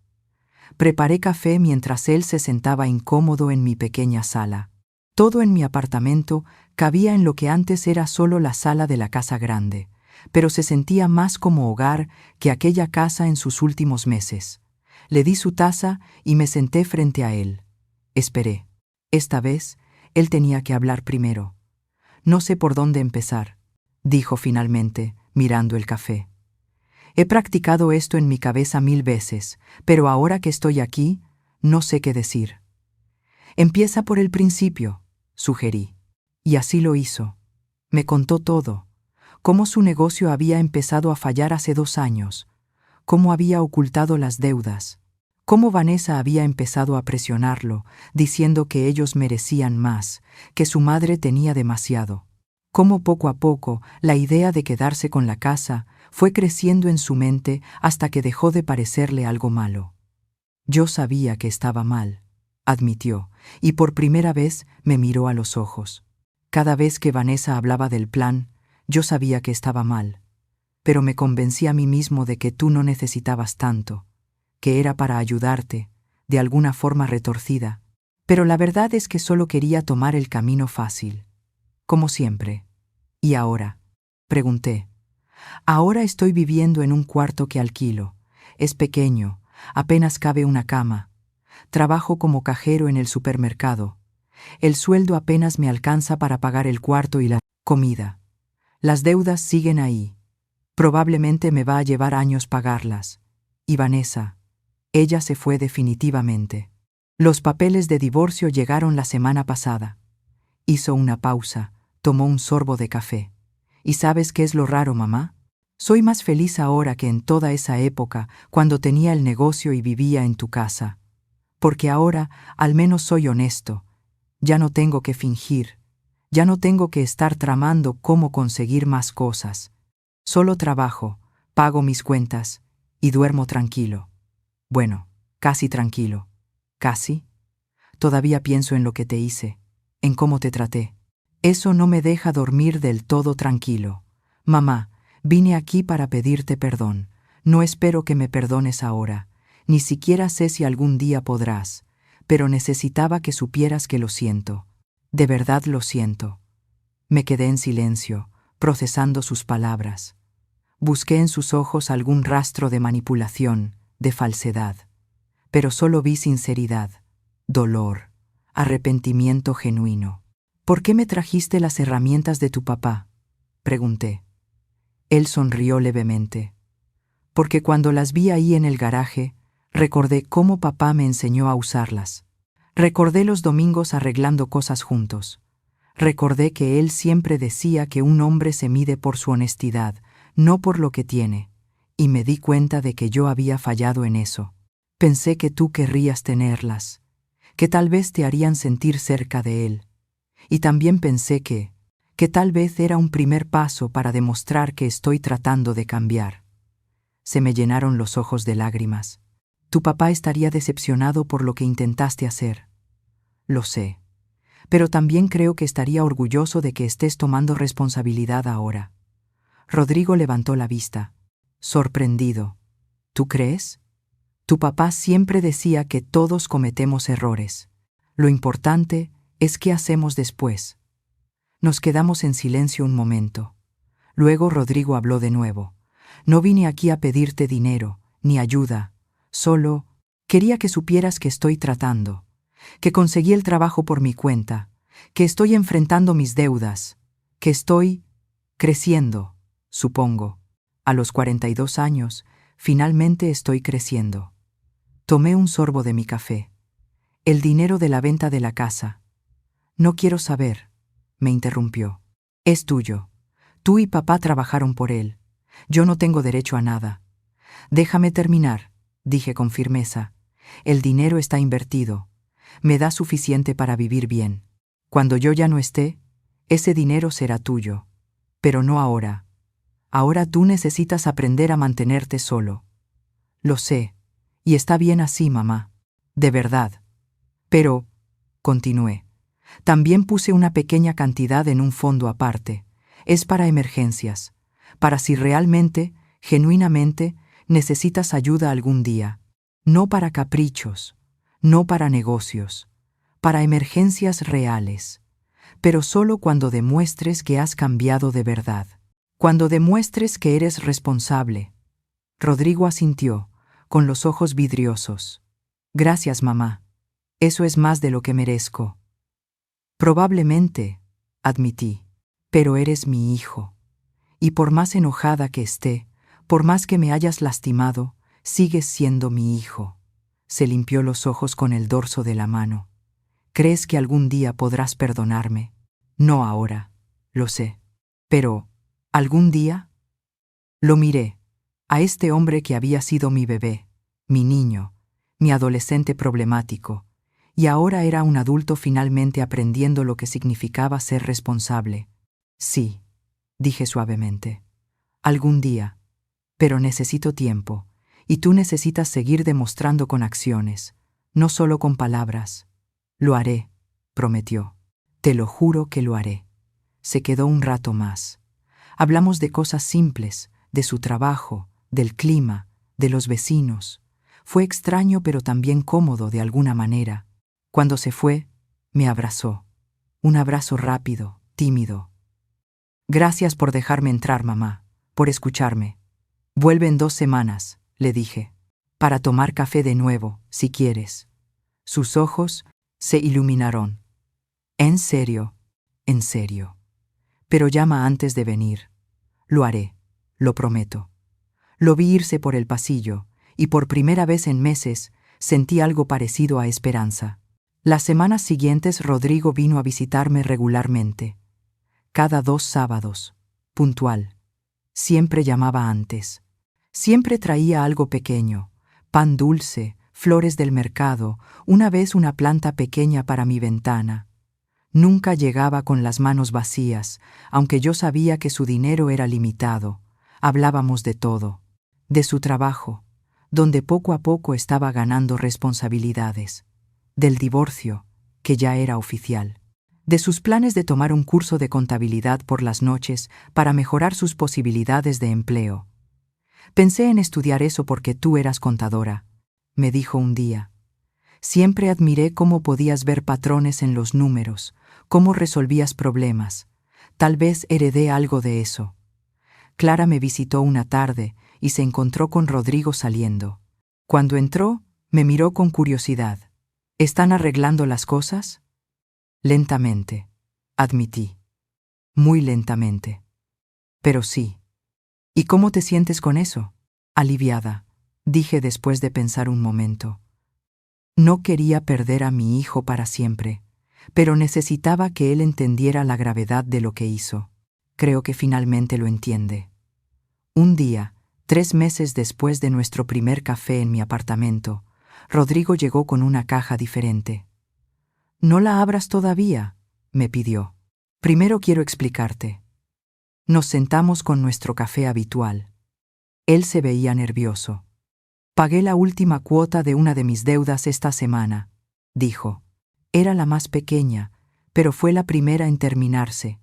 Preparé café mientras él se sentaba incómodo en mi pequeña sala. Todo en mi apartamento cabía en lo que antes era solo la sala de la casa grande, pero se sentía más como hogar que aquella casa en sus últimos meses. Le di su taza y me senté frente a él. Esperé. Esta vez, él tenía que hablar primero. «No sé por dónde empezar», dijo finalmente, mirando el café. «He practicado esto en mi cabeza 1000 veces, pero ahora que estoy aquí, no sé qué decir». «Empieza por el principio», sugerí. Y así lo hizo. Me contó todo. Cómo su negocio había empezado a fallar hace 2 años. Cómo había ocultado las deudas. Cómo Vanessa había empezado a presionarlo, diciendo que ellos merecían más, que su madre tenía demasiado. Cómo poco a poco la idea de quedarse con la casa fue creciendo en su mente hasta que dejó de parecerle algo malo. «Yo sabía que estaba mal», admitió, y por primera vez me miró a los ojos. «Cada vez que Vanessa hablaba del plan, yo sabía que estaba mal, pero me convencí a mí mismo de que tú no necesitabas tanto, que era para ayudarte, de alguna forma retorcida. Pero la verdad es que solo quería tomar el camino fácil, como siempre». «¿Y ahora?», pregunté. «Ahora estoy viviendo en un cuarto que alquilo. Es pequeño, apenas cabe una cama. Trabajo como cajero en el supermercado. El sueldo apenas me alcanza para pagar el cuarto y la comida. Las deudas siguen ahí. Probablemente me va a llevar años pagarlas. Y Vanessa, ella se fue definitivamente. Los papeles de divorcio llegaron la semana pasada». Hizo una pausa, tomó un sorbo de café. «¿Y sabes qué es lo raro, mamá? Soy más feliz ahora que en toda esa época, cuando tenía el negocio y vivía en tu casa. Porque ahora al menos soy honesto. Ya no tengo que fingir. Ya no tengo que estar tramando cómo conseguir más cosas. Solo trabajo, pago mis cuentas y duermo tranquilo. Bueno, casi tranquilo. ¿Casi? Todavía pienso en lo que te hice, en cómo te traté. Eso no me deja dormir del todo tranquilo. Mamá, vine aquí para pedirte perdón. No espero que me perdones ahora. Ni siquiera sé si algún día podrás, pero necesitaba que supieras que lo siento. De verdad lo siento». Me quedé en silencio, procesando sus palabras. Busqué en sus ojos algún rastro de manipulación, de falsedad, pero solo vi sinceridad, dolor, arrepentimiento genuino. «¿Por qué me trajiste las herramientas de tu papá?», pregunté. Él sonrió levemente. «Porque cuando las vi ahí en el garaje, recordé cómo papá me enseñó a usarlas. Recordé los domingos arreglando cosas juntos. Recordé que él siempre decía que un hombre se mide por su honestidad, no por lo que tiene, y me di cuenta de que yo había fallado en eso. Pensé que tú querrías tenerlas, que tal vez te harían sentir cerca de él. Y también pensé que tal vez era un primer paso para demostrar que estoy tratando de cambiar». Se me llenaron los ojos de lágrimas. «Tu papá estaría decepcionado por lo que intentaste hacer». «Lo sé, pero también creo que estaría orgulloso de que estés tomando responsabilidad ahora». Rodrigo levantó la vista. sorprendido. ¿Tú crees? Tu papá siempre decía que todos cometemos errores. Lo importante es qué hacemos después. Nos quedamos en silencio un momento. Luego Rodrigo habló de nuevo. No vine aquí a pedirte dinero, ni ayuda. Solo quería que supieras que estoy tratando, que conseguí el trabajo por mi cuenta, que estoy enfrentando mis deudas, que estoy creciendo, supongo. A los 42 años, finalmente estoy creciendo. Tomé un sorbo de mi café. El dinero de la venta de la casa. No quiero saber, me interrumpió. Es tuyo. Tú y papá trabajaron por él. Yo no tengo derecho a nada. Déjame terminar, dije con firmeza. El dinero está invertido. Me da suficiente para vivir bien. Cuando yo ya no esté, ese dinero será tuyo. Pero no ahora. Ahora tú necesitas aprender a mantenerte solo. Lo sé, y está bien así, mamá. De verdad. Pero, continué, también puse una pequeña cantidad en un fondo aparte. Es para emergencias, para si realmente, genuinamente, necesitas ayuda algún día. No para caprichos, no para negocios, para emergencias reales. Pero solo cuando demuestres que has cambiado de verdad. Cuando demuestres que eres responsable. Rodrigo asintió, con los ojos vidriosos. Gracias, mamá. Eso es más de lo que merezco. Probablemente, admití, pero eres mi hijo. Y por más enojada que esté, por más que me hayas lastimado, sigues siendo mi hijo. Se limpió los ojos con el dorso de la mano. ¿Crees que algún día podrás perdonarme? No ahora, lo sé. Pero, ¿algún día? Lo miré, a este hombre que había sido mi bebé, mi niño, mi adolescente problemático, y ahora era un adulto finalmente aprendiendo lo que significaba ser responsable. Sí, dije suavemente. Algún día. Pero necesito tiempo, y tú necesitas seguir demostrando con acciones, no solo con palabras. Lo haré, prometió. Te lo juro que lo haré. Se quedó un rato más. Hablamos de cosas simples, de su trabajo, del clima, de los vecinos. Fue extraño pero también cómodo de alguna manera. Cuando se fue, me abrazó. Un abrazo rápido, tímido. Gracias por dejarme entrar, mamá, por escucharme. Vuelve en 2 semanas, le dije, para tomar café de nuevo, si quieres. Sus ojos se iluminaron. En serio, en serio. Pero llama antes de venir. Lo haré, lo prometo. Lo vi irse por el pasillo, y por primera vez en meses sentí algo parecido a esperanza. Las semanas siguientes Rodrigo vino a visitarme regularmente. Cada 2 sábados, puntual. Siempre llamaba antes. Siempre traía algo pequeño, pan dulce, flores del mercado, una vez una planta pequeña para mi ventana. Nunca llegaba con las manos vacías, aunque yo sabía que su dinero era limitado. Hablábamos de todo. De su trabajo, donde poco a poco estaba ganando responsabilidades. Del divorcio, que ya era oficial. De sus planes de tomar un curso de contabilidad por las noches para mejorar sus posibilidades de empleo. Pensé en estudiar eso porque tú eras contadora, me dijo un día. Siempre admiré cómo podías ver patrones en los números, cómo resolvías problemas. Tal vez heredé algo de eso. Clara me visitó una tarde y se encontró con Rodrigo saliendo. Cuando entró, me miró con curiosidad. ¿Están arreglando las cosas? Lentamente, admití. Muy lentamente. Pero sí. ¿Y cómo te sientes con eso? Aliviada, dije después de pensar un momento. No quería perder a mi hijo para siempre, pero necesitaba que él entendiera la gravedad de lo que hizo. Creo que finalmente lo entiende. Un día, 3 meses después de nuestro primer café en mi apartamento, Rodrigo llegó con una caja diferente. «No la abras todavía», me pidió. «Primero quiero explicarte». Nos sentamos con nuestro café habitual. Él se veía nervioso. «Pagué la última cuota de una de mis deudas esta semana», dijo. Era la más pequeña, pero fue la primera en terminarse.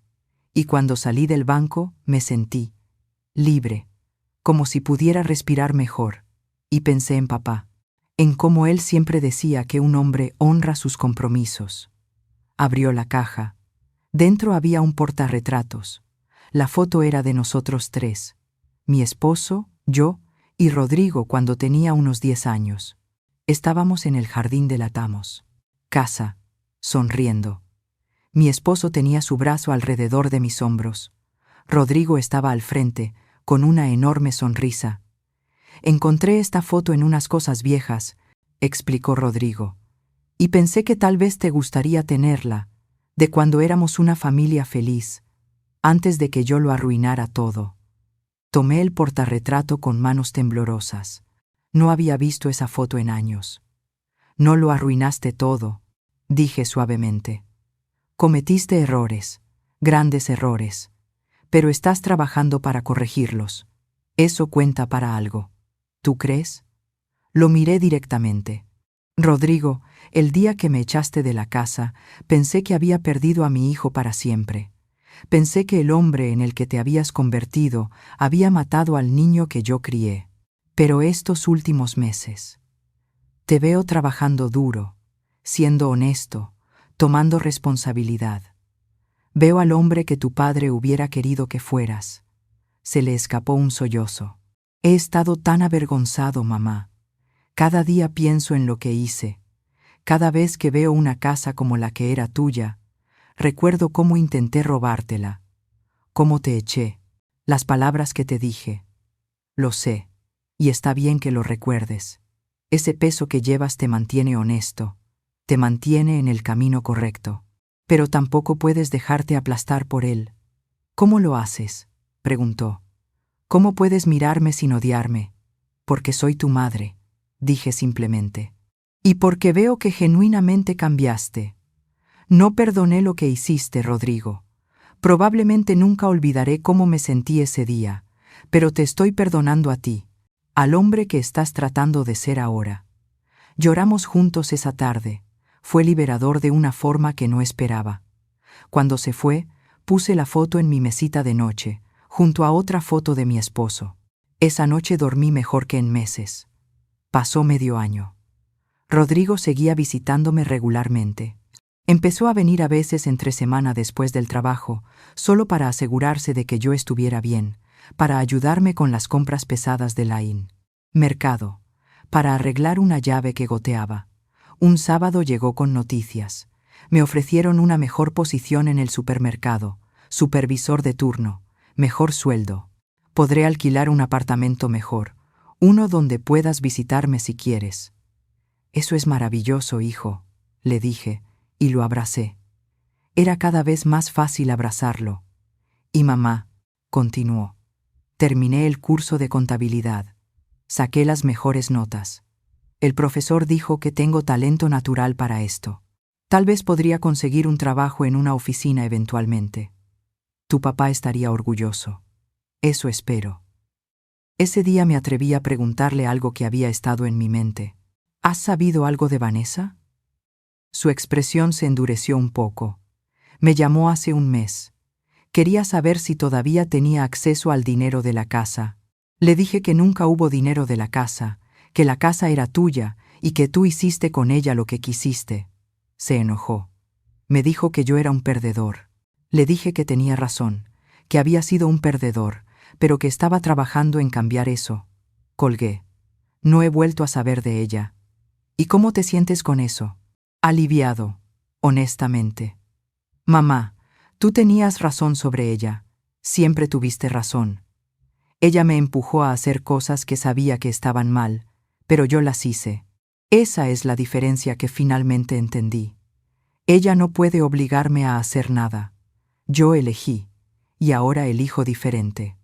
Y cuando salí del banco, me sentí libre, como si pudiera respirar mejor, y pensé en papá, en cómo él siempre decía que un hombre honra sus compromisos. Abrió la caja. Dentro había un portarretratos. La foto era de nosotros tres, mi esposo, yo y Rodrigo cuando tenía unos 10 años. Estábamos en el jardín de Latamos. Casa, sonriendo. Mi esposo tenía su brazo alrededor de mis hombros. Rodrigo estaba al frente, con una enorme sonrisa. Encontré esta foto en unas cosas viejas, explicó Rodrigo, y pensé que tal vez te gustaría tenerla, de cuando éramos una familia feliz, antes de que yo lo arruinara todo. Tomé el portarretrato con manos temblorosas. No había visto esa foto en años. No lo arruinaste todo, dije suavemente. Cometiste errores, grandes errores, pero estás trabajando para corregirlos. Eso cuenta para algo. ¿Tú crees? Lo miré directamente. Rodrigo, el día que me echaste de la casa, pensé que había perdido a mi hijo para siempre. Pensé que el hombre en el que te habías convertido había matado al niño que yo crié. Pero estos últimos meses, te veo trabajando duro, siendo honesto, tomando responsabilidad. Veo al hombre que tu padre hubiera querido que fueras. Se le escapó un sollozo. He estado tan avergonzado, mamá. Cada día pienso en lo que hice. Cada vez que veo una casa como la que era tuya, recuerdo cómo intenté robártela, cómo te eché, las palabras que te dije. Lo sé, y está bien que lo recuerdes. Ese peso que llevas te mantiene honesto, te mantiene en el camino correcto, pero tampoco puedes dejarte aplastar por él. ¿Cómo lo haces?, preguntó. ¿Cómo puedes mirarme sin odiarme? Porque soy tu madre, dije simplemente. Y porque veo que genuinamente cambiaste. No perdoné lo que hiciste, Rodrigo. Probablemente nunca olvidaré cómo me sentí ese día, pero te estoy perdonando a ti, al hombre que estás tratando de ser ahora. Lloramos juntos esa tarde. Fue liberador de una forma que no esperaba. Cuando se fue, puse la foto en mi mesita de noche, junto a otra foto de mi esposo. Esa noche dormí mejor que en meses. Pasó medio año. Rodrigo seguía visitándome regularmente. Empezó a venir a veces entre semana después del trabajo, solo para asegurarse de que yo estuviera bien, para ayudarme con las compras pesadas de la mercado, para arreglar una llave que goteaba. Un sábado llegó con noticias. Me ofrecieron una mejor posición en el supermercado, supervisor de turno, mejor sueldo. Podré alquilar un apartamento mejor, uno donde puedas visitarme si quieres. Eso es maravilloso, hijo, le dije, y lo abracé. Era cada vez más fácil abrazarlo. Y mamá, continuó. Terminé el curso de contabilidad. Saqué las mejores notas. El profesor dijo que tengo talento natural para esto. Tal vez podría conseguir un trabajo en una oficina eventualmente. Tu papá estaría orgulloso. Eso espero. Ese día me atreví a preguntarle algo que había estado en mi mente. ¿Has sabido algo de Vanessa? Su expresión se endureció un poco. Me llamó hace un mes. Quería saber si todavía tenía acceso al dinero de la casa. Le dije que nunca hubo dinero de la casa, que la casa era tuya y que tú hiciste con ella lo que quisiste. Se enojó. Me dijo que yo era un perdedor. Le dije que tenía razón, que había sido un perdedor, pero que estaba trabajando en cambiar eso. Colgué. No he vuelto a saber de ella. ¿Y cómo te sientes con eso? Aliviado, honestamente. Mamá, tú tenías razón sobre ella. Siempre tuviste razón. Ella me empujó a hacer cosas que sabía que estaban mal, pero yo las hice. Esa es la diferencia que finalmente entendí. Ella no puede obligarme a hacer nada. Yo elegí, y ahora elijo diferente.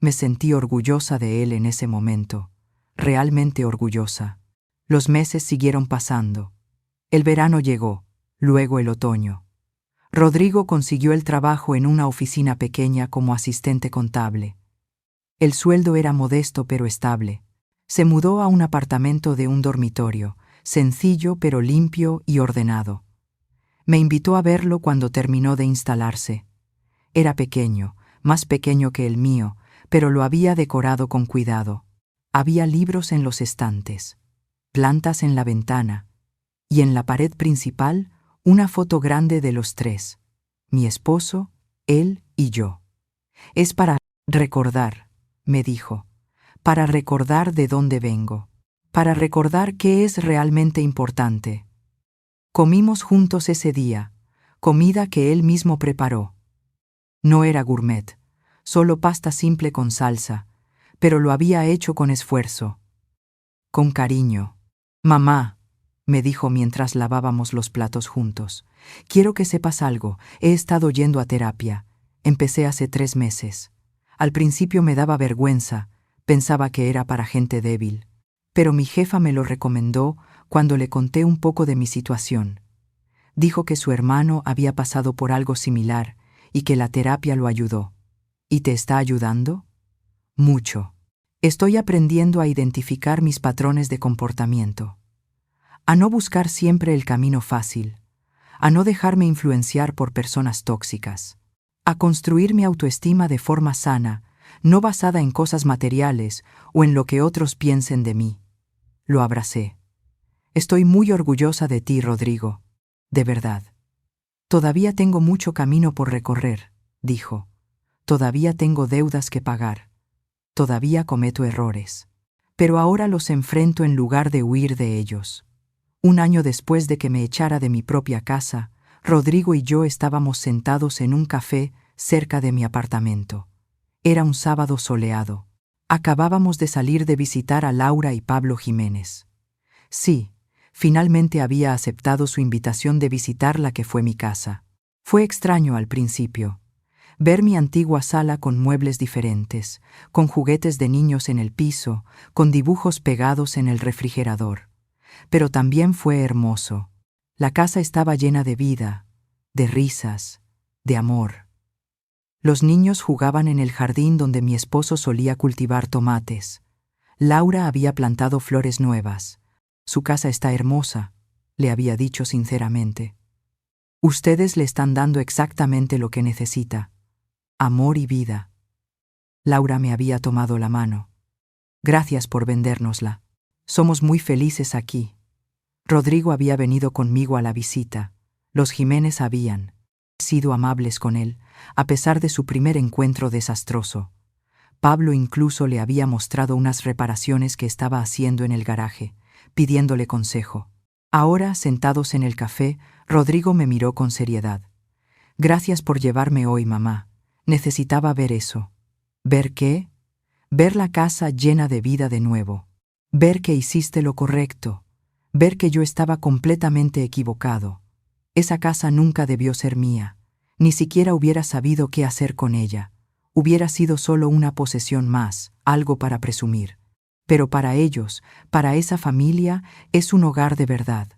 Me sentí orgullosa de él en ese momento, realmente orgullosa. Los meses siguieron pasando. El verano llegó, luego el otoño. Rodrigo consiguió el trabajo en una oficina pequeña como asistente contable. El sueldo era modesto pero estable. Se mudó a un apartamento de un dormitorio, sencillo pero limpio y ordenado. Me invitó a verlo cuando terminó de instalarse. Era pequeño, más pequeño que el mío, pero lo había decorado con cuidado. Había libros en los estantes, plantas en la ventana, y en la pared principal una foto grande de los tres, mi esposo, él y yo. Es para recordar, me dijo, para recordar de dónde vengo, para recordar qué es realmente importante. Comimos juntos ese día, comida que él mismo preparó. No era gourmet, solo pasta simple con salsa, pero lo había hecho con esfuerzo, con cariño. Mamá, me dijo mientras lavábamos los platos juntos, quiero que sepas algo, he estado yendo a terapia. Empecé hace 3 meses. Al principio me daba vergüenza, pensaba que era para gente débil. Pero mi jefa me lo recomendó cuando le conté un poco de mi situación. Dijo que su hermano había pasado por algo similar y que la terapia lo ayudó. ¿Y te está ayudando? Mucho. Estoy aprendiendo a identificar mis patrones de comportamiento, a no buscar siempre el camino fácil, a no dejarme influenciar por personas tóxicas, a construir mi autoestima de forma sana, no basada en cosas materiales o en lo que otros piensen de mí. Lo abracé. Estoy muy orgullosa de ti, Rodrigo. De verdad. Todavía tengo mucho camino por recorrer, dijo. Todavía tengo deudas que pagar. Todavía cometo errores. Pero ahora los enfrento en lugar de huir de ellos. 1 año después de que me echara de mi propia casa, Rodrigo y yo estábamos sentados en un café cerca de mi apartamento. Era un sábado soleado. Acabábamos de salir de visitar a Laura y Pablo Jiménez. Sí, finalmente había aceptado su invitación de visitar la que fue mi casa. Fue extraño al principio. Ver mi antigua sala con muebles diferentes, con juguetes de niños en el piso, con dibujos pegados en el refrigerador. Pero también fue hermoso. La casa estaba llena de vida, de risas, de amor. Los niños jugaban en el jardín donde mi esposo solía cultivar tomates. Laura había plantado flores nuevas. Su casa está hermosa, le había dicho sinceramente. Ustedes le están dando exactamente lo que necesita. Amor y vida. Laura me había tomado la mano. Gracias por vendérnosla. Somos muy felices aquí. Rodrigo había venido conmigo a la visita. Los Jiménez habían sido amables con él, a pesar de su primer encuentro desastroso. Pablo incluso le había mostrado unas reparaciones que estaba haciendo en el garaje, pidiéndole consejo. Ahora, sentados en el café, Rodrigo me miró con seriedad. Gracias por llevarme hoy, mamá. Necesitaba ver eso. ¿Ver qué? Ver la casa llena de vida de nuevo. Ver que hiciste lo correcto. Ver que yo estaba completamente equivocado. Esa casa nunca debió ser mía. Ni siquiera hubiera sabido qué hacer con ella. Hubiera sido solo una posesión más, algo para presumir. Pero para ellos, para esa familia, es un hogar de verdad.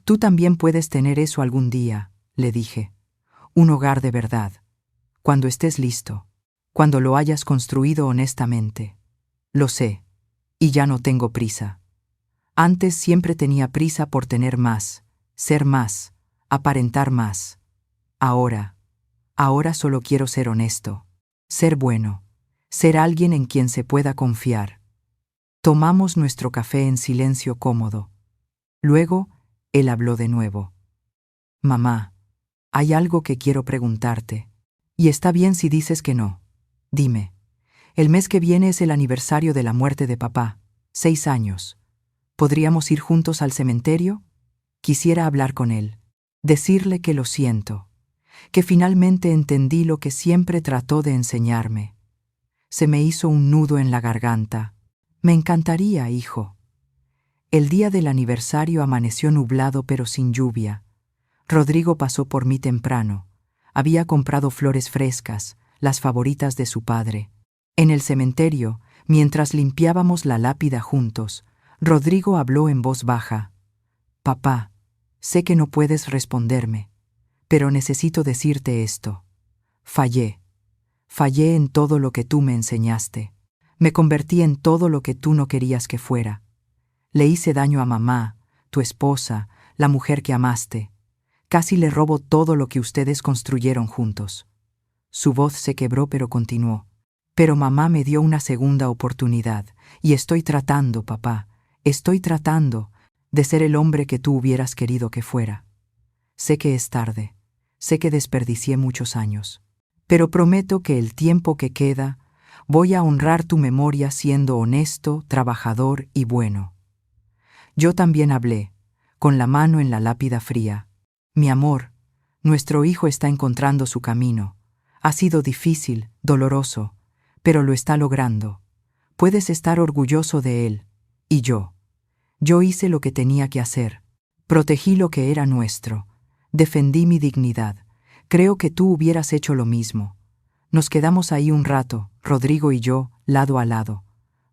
Tú también puedes tener eso algún día, le dije. Un hogar de verdad. Cuando estés listo. Cuando lo hayas construido honestamente. Lo sé. Y ya no tengo prisa. Antes siempre tenía prisa por tener más, ser más, aparentar más. Ahora solo quiero ser honesto, ser bueno, ser alguien en quien se pueda confiar. Tomamos nuestro café en silencio cómodo. Luego, él habló de nuevo. Mamá, hay algo que quiero preguntarte. Y está bien si dices que no. Dime. El mes que viene es el aniversario de la muerte de papá, 6 años. ¿Podríamos ir juntos al cementerio? Quisiera hablar con él, decirle que lo siento, que finalmente entendí lo que siempre trató de enseñarme. Se me hizo un nudo en la garganta. Me encantaría, hijo. El día del aniversario amaneció nublado pero sin lluvia. Rodrigo pasó por mí temprano. Había comprado flores frescas, las favoritas de su padre. En el cementerio, mientras limpiábamos la lápida juntos, Rodrigo habló en voz baja. Papá, sé que no puedes responderme, pero necesito decirte esto. Fallé. Fallé en todo lo que tú me enseñaste. Me convertí en todo lo que tú no querías que fuera. Le hice daño a mamá, tu esposa, la mujer que amaste. Casi le robo todo lo que ustedes construyeron juntos. Su voz se quebró pero continuó. Pero mamá me dio una segunda oportunidad, y estoy tratando, papá, estoy tratando de ser el hombre que tú hubieras querido que fuera. Sé que es tarde, sé que desperdicié muchos años, pero prometo que el tiempo que queda voy a honrar tu memoria siendo honesto, trabajador y bueno. Yo también hablé, con la mano en la lápida fría. Mi amor, nuestro hijo está encontrando su camino. Ha sido difícil, doloroso, pero lo está logrando. Puedes estar orgulloso de él. Y yo. Yo hice lo que tenía que hacer. Protegí lo que era nuestro. Defendí mi dignidad. Creo que tú hubieras hecho lo mismo. Nos quedamos ahí un rato, Rodrigo y yo, lado a lado.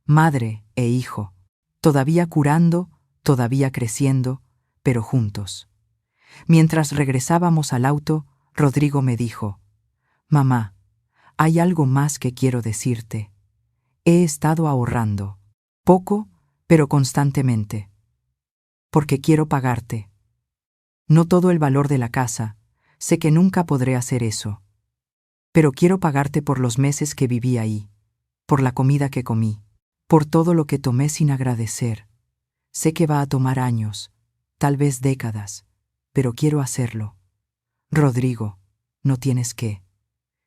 Madre e hijo. Todavía curando, todavía creciendo, pero juntos. Mientras regresábamos al auto, Rodrigo me dijo: «Mamá, hay algo más que quiero decirte. He estado ahorrando. Poco, pero constantemente. Porque quiero pagarte. No todo el valor de la casa, sé que nunca podré hacer eso. Pero quiero pagarte por los meses que viví ahí, por la comida que comí, por todo lo que tomé sin agradecer. Sé que va a tomar años, tal vez décadas, pero quiero hacerlo. Rodrigo, no tienes que.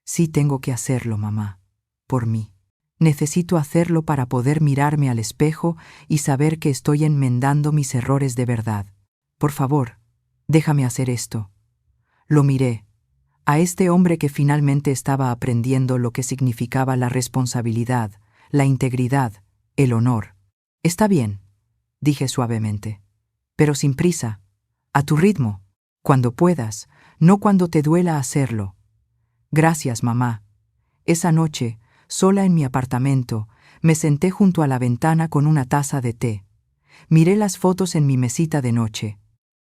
Sí tengo que hacerlo, mamá, por mí. Necesito hacerlo para poder mirarme al espejo y saber que estoy enmendando mis errores de verdad. Por favor, déjame hacer esto». Lo miré, a este hombre que finalmente estaba aprendiendo lo que significaba la responsabilidad, la integridad, el honor. «Está bien», dije suavemente, «pero sin prisa, a tu ritmo, cuando puedas, no cuando te duela hacerlo». «Gracias, mamá». Esa noche, sola en mi apartamento, me senté junto a la ventana con una taza de té. Miré las fotos en mi mesita de noche,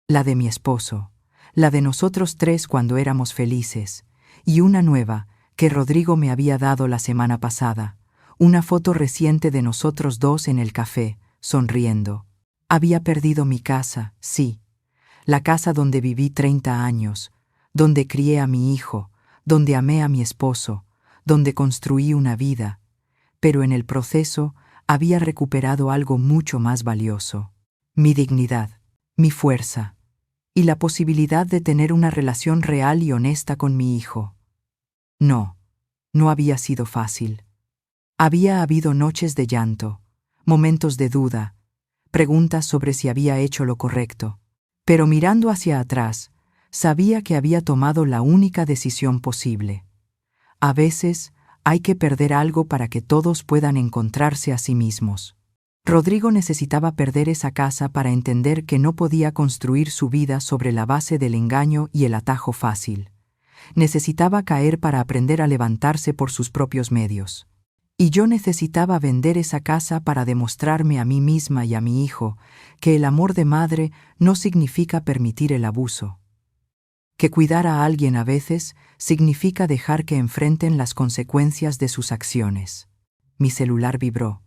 la de mi esposo, la de nosotros tres cuando éramos felices, y una nueva que Rodrigo me había dado la semana pasada, una foto reciente de nosotros dos en el café, sonriendo. Había perdido mi casa, sí, la casa donde viví 30 años, donde crié a mi hijo, donde amé a mi esposo, donde construí una vida, pero en el proceso había recuperado algo mucho más valioso: mi dignidad, mi fuerza, y la posibilidad de tener una relación real y honesta con mi hijo. No, no había sido fácil. Había habido noches de llanto, momentos de duda, preguntas sobre si había hecho lo correcto, pero mirando hacia atrás, sabía que había tomado la única decisión posible. A veces hay que perder algo para que todos puedan encontrarse a sí mismos. Rodrigo necesitaba perder esa casa para entender que no podía construir su vida sobre la base del engaño y el atajo fácil. Necesitaba caer para aprender a levantarse por sus propios medios. Y yo necesitaba vender esa casa para demostrarme a mí misma y a mi hijo que el amor de madre no significa permitir el abuso. Que cuidar a alguien a veces significa dejar que enfrenten las consecuencias de sus acciones. Mi celular vibró.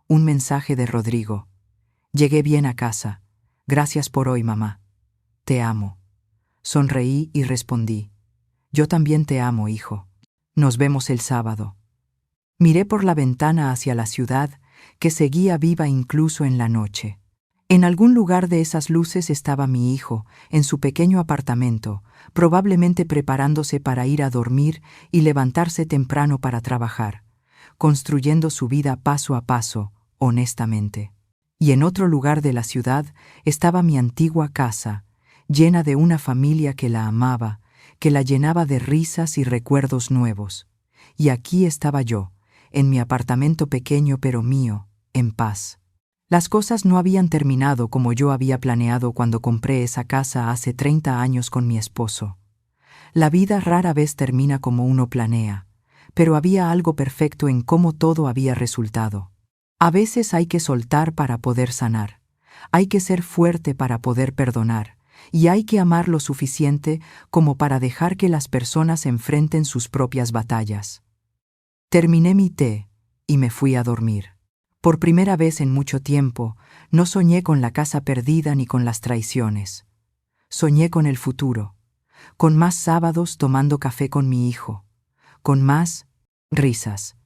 Un mensaje de Rodrigo. «Llegué bien a casa. Gracias por hoy, mamá. Te amo». Sonreí y respondí: «Yo también te amo, hijo. Nos vemos el sábado». Miré por la ventana hacia la ciudad, que seguía viva incluso en la noche. En algún lugar de esas luces estaba mi hijo, en su pequeño apartamento, probablemente preparándose para ir a dormir y levantarse temprano para trabajar, construyendo su vida paso a paso, honestamente. Y en otro lugar de la ciudad estaba mi antigua casa, llena de una familia que la amaba, que la llenaba de risas y recuerdos nuevos. Y aquí estaba yo, en mi apartamento pequeño pero mío, en paz. Las cosas no habían terminado como yo había planeado cuando compré esa casa hace 30 años con mi esposo. La vida rara vez termina como uno planea, pero había algo perfecto en cómo todo había resultado. A veces hay que soltar para poder sanar, hay que ser fuerte para poder perdonar, y hay que amar lo suficiente como para dejar que las personas enfrenten sus propias batallas. Terminé mi té y me fui a dormir. Por primera vez en mucho tiempo, no soñé con la casa perdida ni con las traiciones. Soñé con el futuro, con más sábados tomando café con mi hijo, con más risas,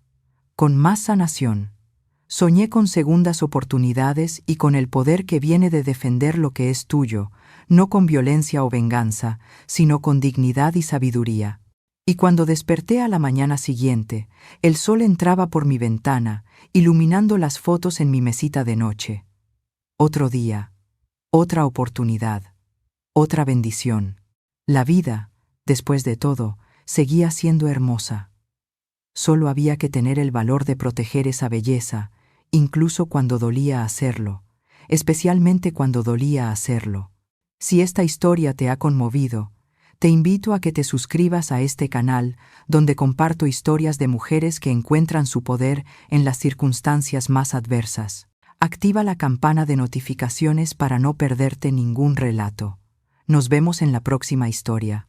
con más sanación. Soñé con segundas oportunidades y con el poder que viene de defender lo que es tuyo, no con violencia o venganza, sino con dignidad y sabiduría. Y cuando desperté a la mañana siguiente, el sol entraba por mi ventana, iluminando las fotos en mi mesita de noche. Otro día, otra oportunidad, otra bendición. La vida, después de todo, seguía siendo hermosa. Solo había que tener el valor de proteger esa belleza, incluso cuando dolía hacerlo, especialmente cuando dolía hacerlo. Si esta historia te ha conmovido, te invito a que te suscribas a este canal donde comparto historias de mujeres que encuentran su poder en las circunstancias más adversas. Activa la campana de notificaciones para no perderte ningún relato. Nos vemos en la próxima historia.